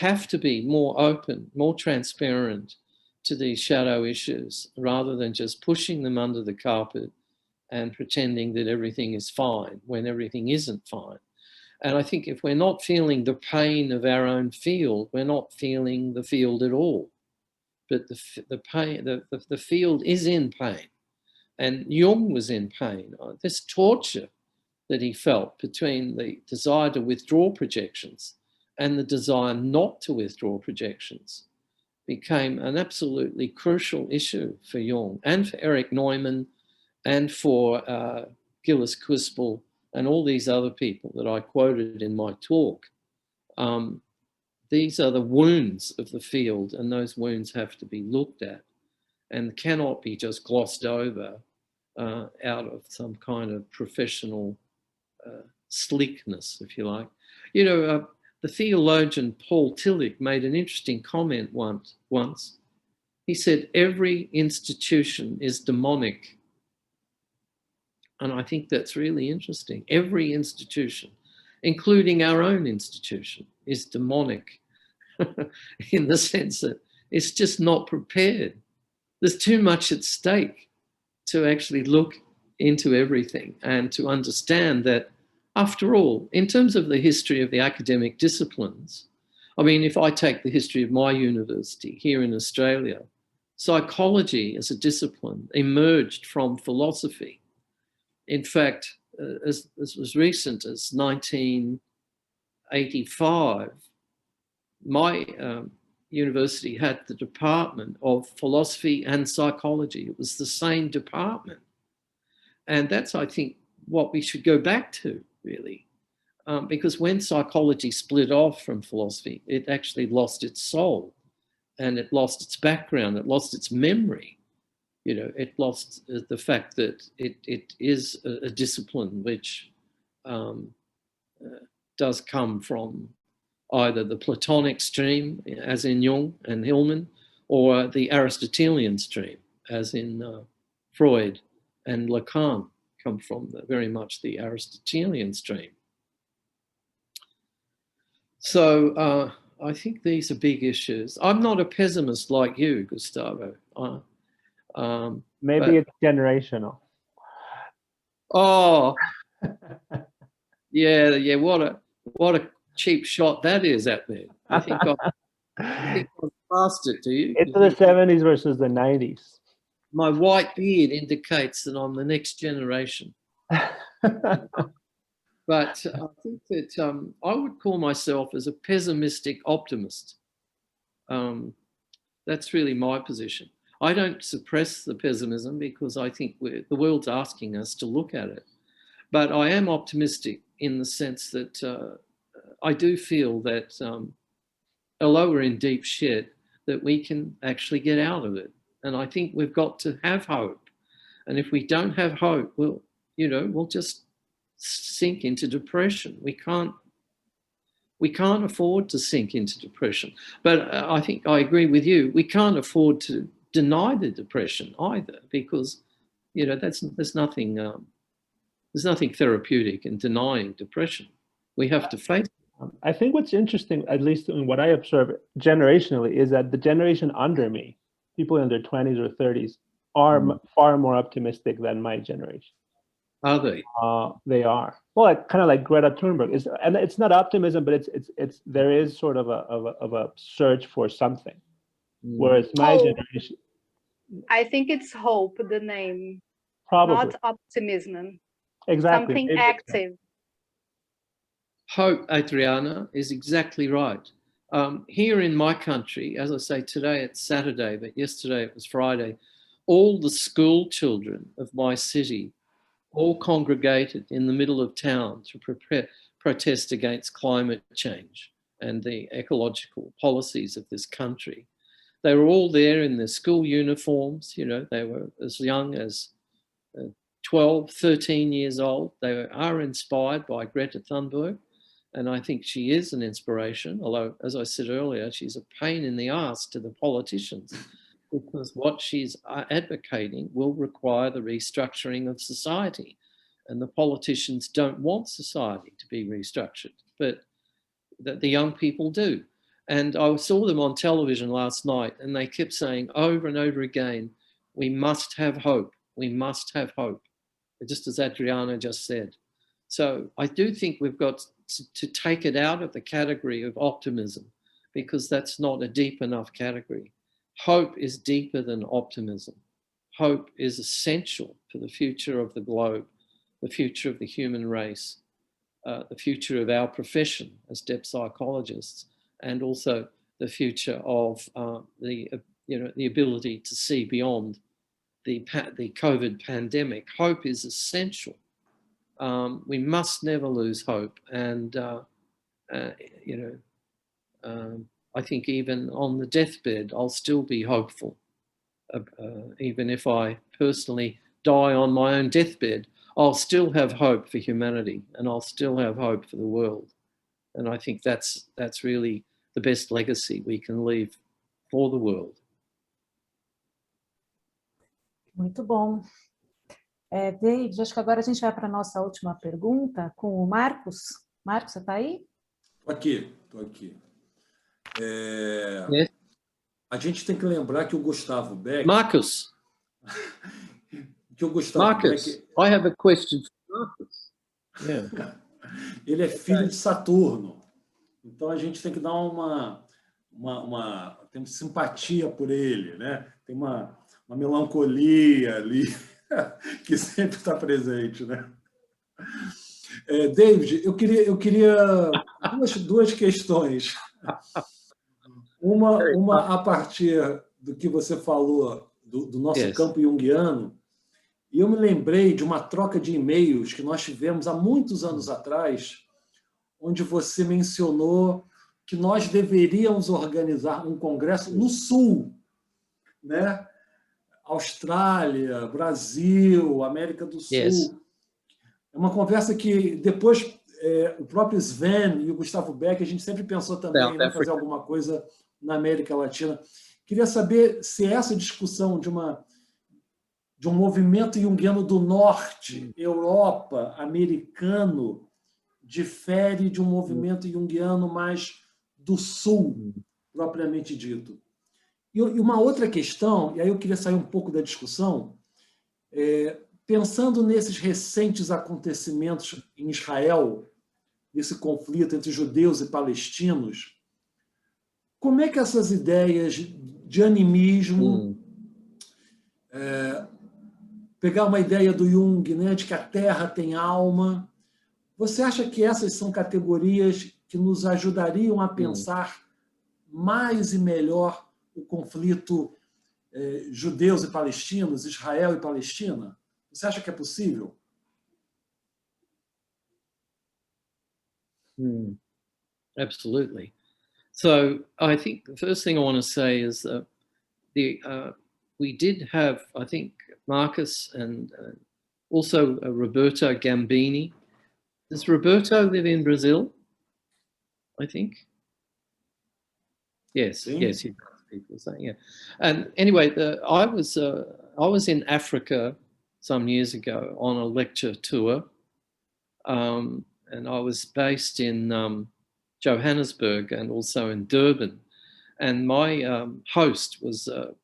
have to be more open, more transparent to these shadow issues, rather than just pushing them under the carpet and pretending that everything is fine when everything isn't fine. And I think if we're not feeling the pain of our own field, we're not feeling the field at all. But the field is in pain. And Jung was in pain. This torture that he felt between the desire to withdraw projections and the desire not to withdraw projections. became an absolutely crucial issue for Jung and for Erich Neumann and for Gillis Quispel and all these other people that I quoted in my talk. These are the wounds of the field, and those wounds have to be looked at and cannot be just glossed over out of some kind of professional slickness, if you like. You know, the theologian Paul Tillich made an interesting comment once. He said, every institution is demonic. And I think that's really interesting. Every institution, including our own institution, is demonic in the sense that it's just not prepared. There's too much at stake to actually look into everything and to understand that, after all, in terms of the history of the academic disciplines, I mean, if I take the history of my university here in Australia, psychology as a discipline emerged from philosophy. In fact, as was recent as 1985, my university had the Department of Philosophy and Psychology. It was the same department. And that's, I think, what we should go back to, really. Because when psychology split off from philosophy, it actually lost its soul and it lost its background, it lost its memory. You know, it lost the fact that it is a discipline which does come from either the Platonic stream, as in Jung and Hillman, or the Aristotelian stream, as in Freud and Lacan, come from very much the Aristotelian stream. So I think these are big issues. I'm not a pessimist like you, Gustavo. Maybe it's generational. Oh, yeah. What a cheap shot that is at me. I think I've passed it. Do you? It's the 70s versus the 90s. My white beard indicates that I'm the next generation. But I think that I would call myself as a pessimistic optimist. That's really my position. I don't suppress the pessimism because I think the world's asking us to look at it. But I am optimistic in the sense that I do feel that although we're in deep shit, that we can actually get out of it. And I think we've got to have hope. And if we don't have hope, we'll just sink into depression. We can't afford to sink into depression. But I think I agree with you. We can't afford to deny the depression either, because there's nothing therapeutic in denying depression. We have to face it. I think what's interesting, at least in what I observe generationally, is that the generation under me, people in their 20s or 30s, are far more optimistic than my generation. Are they? They are. Well, kind of like Greta Thunberg. And it's not optimism, but it's there is sort of a search for something. Whereas my generation, I think it's hope, the name. probably Not optimism. exactly Something active. Hope, Adriana, is exactly right. Here in my country, as I say, today it's Saturday, but yesterday it was Friday, all the school children of my city all congregated in the middle of town to protest against climate change and the ecological policies of this country. They were all there in their school uniforms. They were as young as 12, 13 years old. They are inspired by Greta Thunberg, and I think she is an inspiration, although, as I said earlier, she's a pain in the ass to the politicians, because what she's advocating will require the restructuring of society. And the politicians don't want society to be restructured, but the young people do. And I saw them on television last night, and they kept saying over and over again, we must have hope. We must have hope, just as Adriana just said. So I do think we've got to take it out of the category of optimism, because that's not a deep enough category. Hope is deeper than optimism. Hope is essential for the future of the globe, the future of the human race, the future of our profession as depth psychologists, and also the future of the ability to see beyond the COVID pandemic. Hope is essential. We must never lose hope, and I think even on the deathbed, I'll still be hopeful. Even if I personally die on my own deathbed, I'll still have hope for humanity, and I'll still have hope for the world. And I think that's really the best legacy we can leave for the world. Muito bom. David, acho que agora a gente vai para a nossa última pergunta com o Marcos. Marcos, você está aí? Estou aqui. A gente tem que lembrar que o Gustavo Beck... Marcus, que o Gustavo Marcus, Beck, I have a question for Marcus. Yeah. Ele é filho de Saturno. Então a gente tem que dar tem simpatia por ele, né? Tem uma melancolia ali que sempre está presente, né? David, eu queria duas questões. Uma a partir do que você falou do nosso campo junguiano, e eu me lembrei de uma troca de e-mails que nós tivemos há muitos anos atrás, onde você mencionou que nós deveríamos organizar um congresso no Sul, né? Austrália, Brasil, América do Sul. Yes. É uma conversa que depois o próprio Sven e o Gustavo Beck, a gente sempre pensou também em fazer alguma coisa na América Latina. Queria saber se essa discussão de um movimento junguiano do norte, Europa, americano, difere de um movimento junguiano mais do sul, propriamente dito. E uma outra questão, e aí eu queria sair um pouco da discussão, pensando nesses recentes acontecimentos em Israel, nesse conflito entre judeus e palestinos, como é que essas ideias de animismo, pegar uma ideia do Jung, né, de que a Terra tem alma, você acha que essas são categorias que nos ajudariam a pensar mais e melhor o conflito judeus e palestinos, Israel e Palestina? Você acha que é possível? Absolutely. So I think the first thing I want to say is that we did have, I think, Marcus and also Roberto Gambini. Does Roberto live in Brazil? I think. Yes, yes, he does. People saying, yeah. And anyway, I was in Africa some years ago on a lecture tour, and I was based in Johannesburg and also in Durban. And my host was a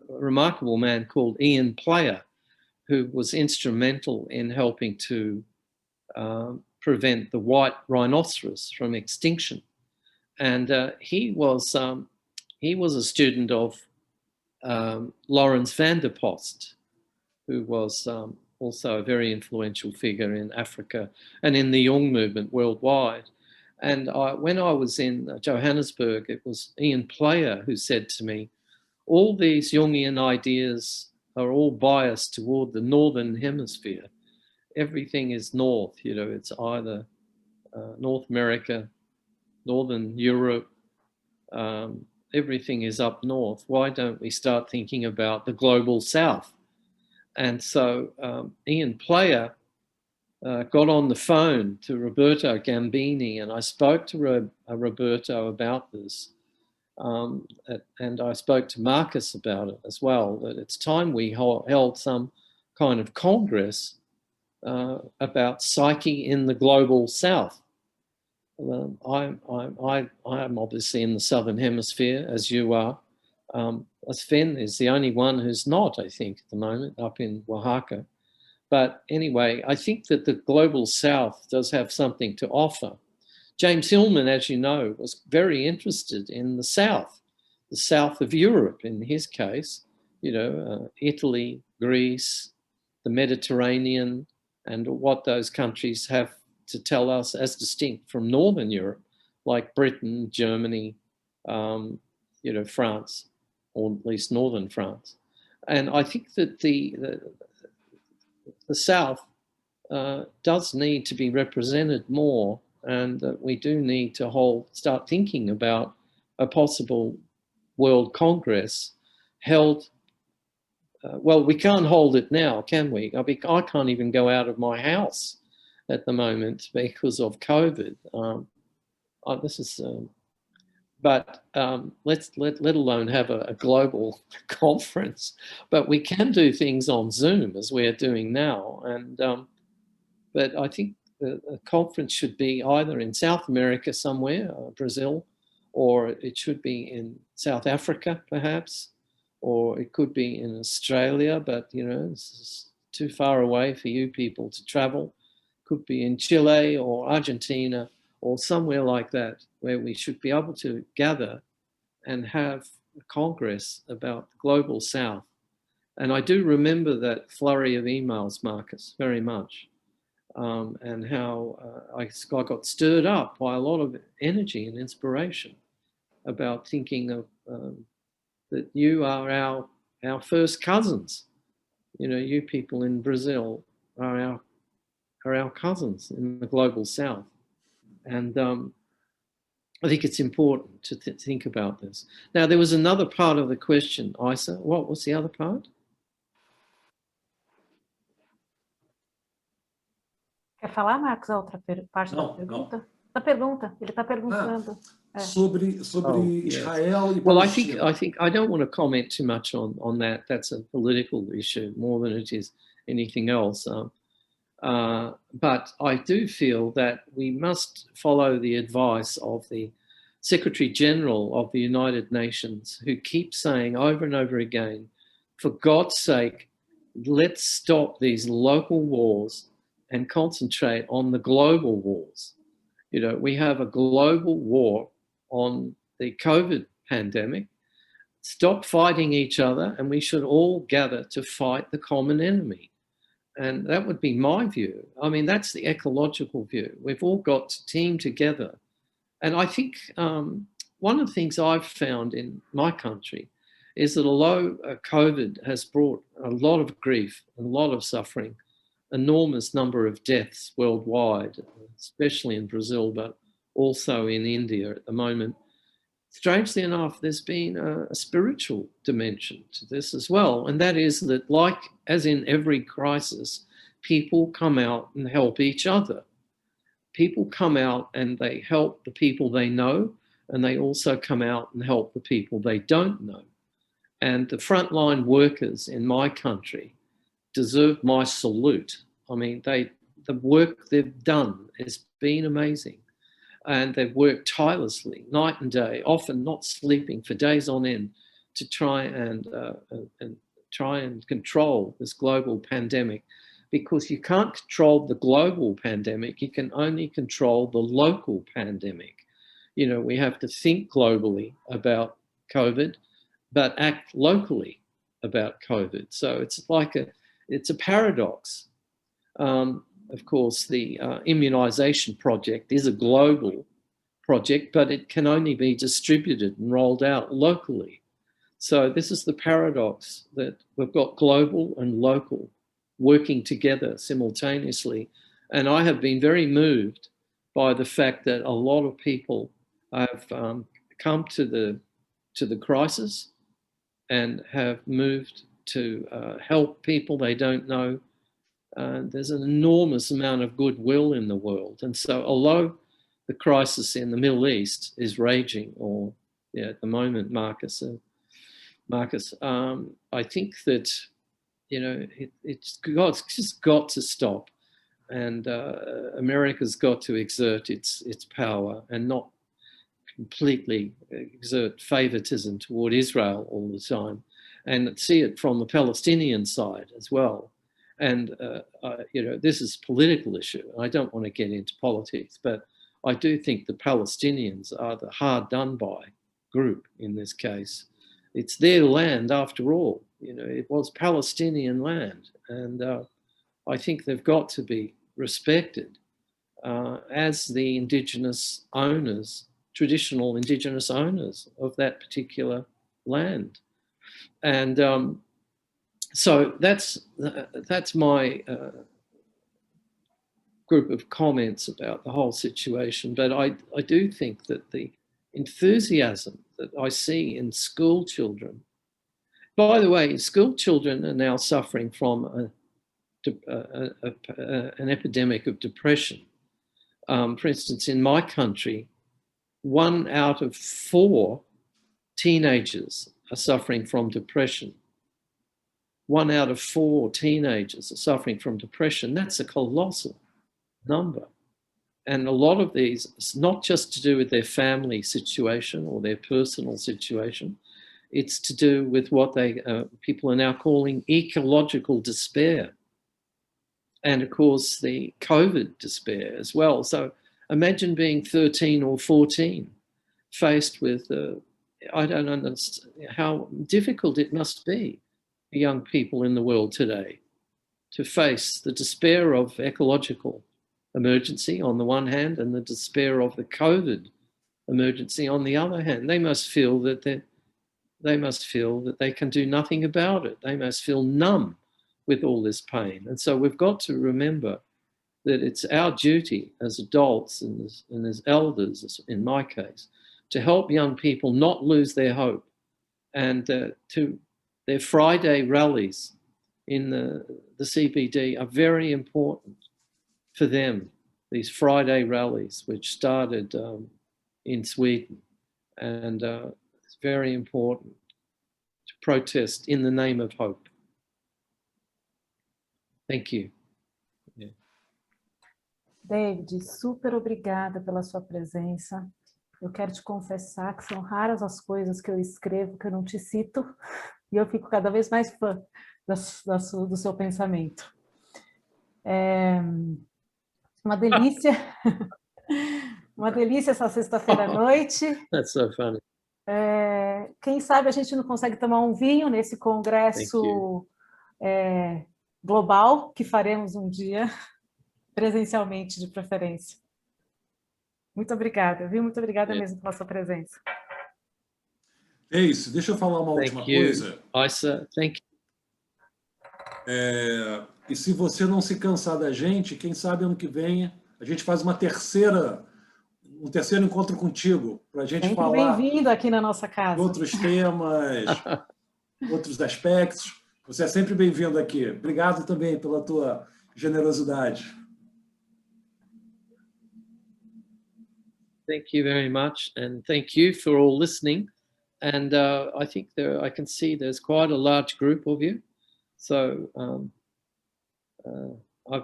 remarkable man called Ian Player, who was instrumental in helping to prevent the white rhinoceros from extinction. And he was a student of Lawrence van der Post, who was also a very influential figure in Africa and in the Jung movement worldwide. And when I was in Johannesburg, it was Ian Player who said to me, all these Jungian ideas are all biased toward the Northern Hemisphere. Everything is north, you know, it's either North America, Northern Europe, everything is up north. Why don't we start thinking about the global south? And so Ian Player got on the phone to Roberto Gambini, and I spoke to Roberto about this. And I spoke to Marcus about it as well, that it's time we held some kind of congress about psyche in the global south. I'm obviously in the southern hemisphere, as you are. Sven is the only one who's not, I think, at the moment, up in Oaxaca. But anyway, I think that the global south does have something to offer. James Hillman, as you know, was very interested in the south of Europe in his case, you know, Italy, Greece, the Mediterranean, and what those countries have to tell us as distinct from Northern Europe, like Britain, Germany, you know, France, or at least northern France. And I think that the South does need to be represented more, and that we do need to start thinking about a possible World Congress held. Well, we can't hold it now, can we? I can't even go out of my house at the moment because of COVID. This is, but let alone have a global conference. But we can do things on Zoom as we're doing now, and but I think the conference should be either in South America somewhere, Brazil, or it should be in South Africa, perhaps, or it could be in Australia, but, you know, it's too far away for you people to travel. Could be in Chile or Argentina or somewhere like that, where we should be able to gather and have a congress about the global South. And I do remember that flurry of emails, Marcus, very much. And how I got stirred up by a lot of energy and inspiration about thinking of that you are our first cousins. You know, you people in Brazil are our cousins in the global South. And I think it's important to think about this. Now, there was another part of the question, Isa. What was the other part? Quer falar, Marcos, a outra parte da pergunta? Da pergunta, ele está perguntando. Sobre Israel e Well, Palestina. I think I don't want to comment too much on that. That's a political issue more than it is anything else. But I do feel that we must follow the advice of the Secretary General of the United Nations, who keeps saying over and over again, for God's sake, let's stop these local wars and concentrate on the global wars. You know, we have a global war on the COVID pandemic. Stop fighting each other, and we should all gather to fight the common enemy. And that would be my view. I mean, that's the ecological view. We've all got to team together. And I think one of the things I've found in my country is that although COVID has brought a lot of grief, a lot of suffering, enormous number of deaths worldwide, especially in Brazil, but also in India at the moment, strangely enough, there's been a spiritual dimension to this as well. And that is that, like as in every crisis, people come out and help each other. People come out and they help the people they know, and they also come out and help the people they don't know. And the frontline workers in my country deserve my salute. I mean, the work they've done has been amazing. And they've worked tirelessly, night and day, often not sleeping for days on end, to try and control this global pandemic. Because you can't control the global pandemic, you can only control the local pandemic. You know, we have to think globally about COVID, but act locally about COVID. So it's like it's a paradox. Of course, the immunization project is a global project, but it can only be distributed and rolled out locally. So this is the paradox, that we've got global and local working together simultaneously. And I have been very moved by the fact that a lot of people have come to the crisis and have moved to help people they don't know. There's an enormous amount of goodwill in the world. And so although the crisis in the Middle East is raging, or at the moment, Marcus, I think that, you know, it's just got to stop. And America's got to exert its power and not completely exert favoritism toward Israel all the time, and see it from the Palestinian side as well. And, you know, this is a political issue. I don't want to get into politics, but I do think the Palestinians are the hard done by group in this case. It's their land after all. You know, it was Palestinian land. And I think they've got to be respected as the Indigenous owners traditional Indigenous owners of that particular land. And so that's my group of comments about the whole situation. But I do think that the enthusiasm that I see in school children, by the way, school children are now suffering from an epidemic of depression. For instance, in my country, 1 out of 4 teenagers are suffering from depression. 1 out of 4 teenagers are suffering from depression. That's a colossal number. And a lot of these, it's not just to do with their family situation or their personal situation. It's to do with what people are now calling ecological despair. And of course, the COVID despair as well. So imagine being 13 or 14, faced with, I don't understand how difficult it must be for young people in the world today to face the despair of ecological emergency on the one hand and the despair of the COVID emergency on the other hand. They must feel that they can do nothing about it. They must feel numb with all this pain. And so we've got to remember that it's our duty as adults and as elders, in my case, to help young people not lose their hope, and to their Friday rallies in the CBD are very important for them, these Friday rallies, which started in Sweden. And it's very important to protest in the name of hope. Thank you. Yeah. David, super obrigada pela sua presença. Eu quero te confessar que são raras as coisas que eu escrevo que eu não te cito, e eu fico cada vez mais fã do seu pensamento. É uma delícia, uma delícia essa sexta-feira à noite. That's so funny. Quem sabe a gente não consegue tomar um vinho nesse congresso global que faremos um dia, presencialmente de preferência. Muito obrigada, viu? Muito obrigada mesmo pela sua presença. É isso, deixa eu falar uma última coisa. Isa, thank you. E se você não se cansar da gente, quem sabe ano que vem a gente faz um terceiro encontro contigo, para a gente Sempre falar bem-vindo aqui na nossa casa. Outros temas, outros aspectos. Você é sempre bem-vindo aqui. Obrigado também pela tua generosidade. Thank you very much, and thank you for all listening. And I think I can see there's quite a large group of you. So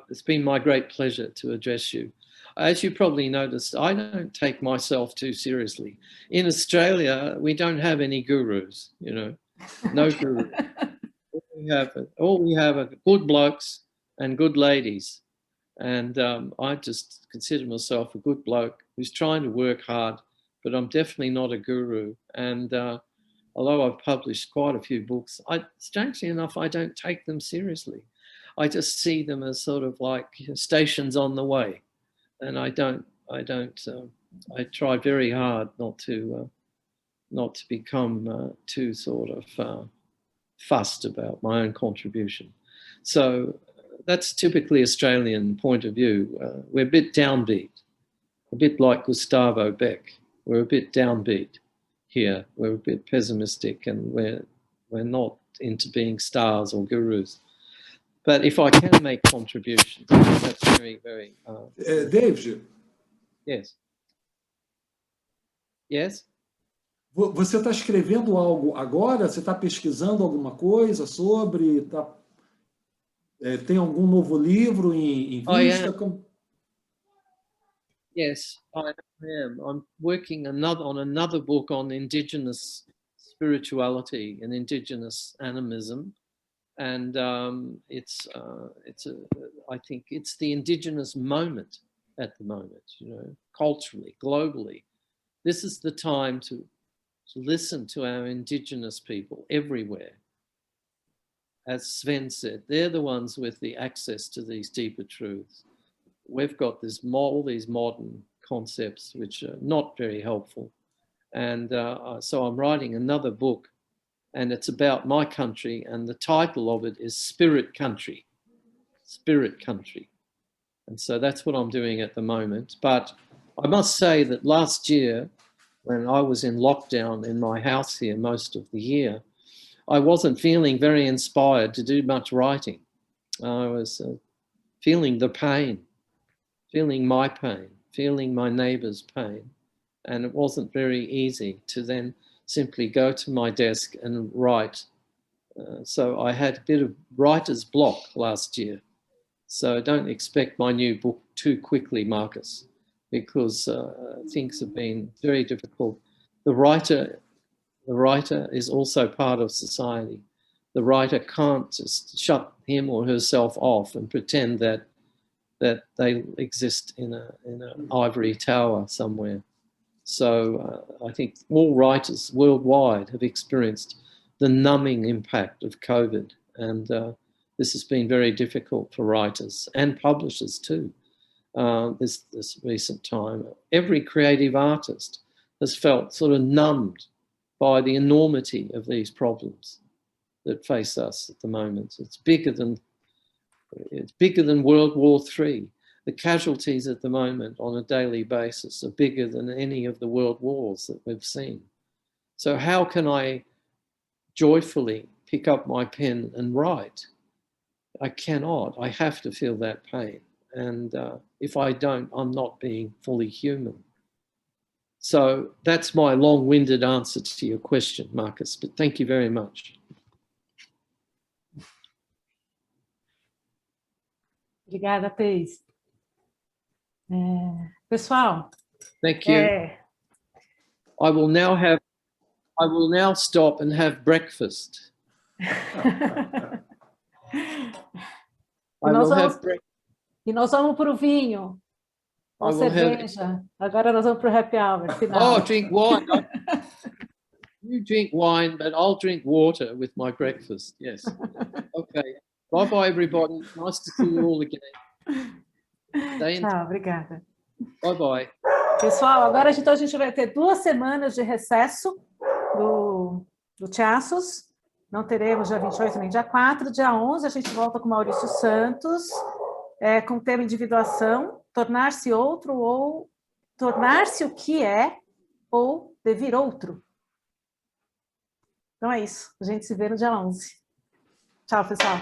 it's been my great pleasure to address you. As you probably noticed, I don't take myself too seriously. In Australia, we don't have any gurus, you know, no gurus. All we have are good blokes and good ladies. And I just consider myself a good bloke who's trying to work hard, but I'm definitely not a guru. And although I've published quite a few books, strangely enough, I don't take them seriously. I just see them as sort of like stations on the way. And I try very hard not to become too sort of fussed about my own contribution. So that's typically Australian point of view. We're a bit downbeat, a bit like Gustavo Beck. We're a bit downbeat here. We're a bit pessimistic, and we're not into being stars or gurus. But if I can make contributions, that's very, very... David? Yes. Yes? Você está escrevendo algo agora? Você está pesquisando alguma coisa sobre? Tem algum novo livro em vista? Yes, I am. I'm working on another book on Indigenous spirituality and Indigenous Animism. And I think it's the Indigenous moment at the moment, you know, culturally, globally. This is the time to listen to our Indigenous people everywhere. As Sven said, they're the ones with the access to these deeper truths. We've got all these modern concepts which are not very helpful. And so I'm writing another book, and it's about my country, and the title of it is Spirit Country. Spirit Country. And so that's what I'm doing at the moment. But I must say that last year, when I was in lockdown in my house here most of the year, I wasn't feeling very inspired to do much writing. I was feeling the pain, feeling my pain, feeling my neighbour's pain. And it wasn't very easy to then simply go to my desk and write. So I had a bit of writer's block last year. So don't expect my new book too quickly, Marcus, because things have been very difficult. The writer is also part of society. The writer can't just shut him or herself off and pretend that they exist in an ivory tower somewhere. So I think all writers worldwide have experienced the numbing impact of COVID, and this has been very difficult for writers and publishers too. This recent time, every creative artist has felt sort of numbed by the enormity of these problems that face us at the moment. It's bigger than World War III. The casualties at the moment on a daily basis are bigger than any of the world wars that we've seen. So how can I joyfully pick up my pen and write? I cannot. I have to feel that pain. And if I don't, I'm not being fully human. So that's my long-winded answer to your question, Marcus, but thank you very much. Obrigada, Thaís. Pessoal, Thank you. I will now stop and have breakfast. E nós vamos para o vinho, ou cerveja. Agora nós vamos para o happy hour final. Oh, drink wine. You drink wine, but I'll drink water with my breakfast. Yes. Okay. Bye-bye, everybody. Nice to see you all again. Tchau, obrigada. Bye-bye. Pessoal, agora então a gente vai ter 2 semanas de recesso do Chassos. Não teremos dia 28 nem dia 4. Dia 11 a gente volta com Maurício Santos, com o tema individuação, tornar-se outro ou tornar-se o que é ou devir outro. Então é isso. A gente se vê no dia 11. Tchau, pessoal.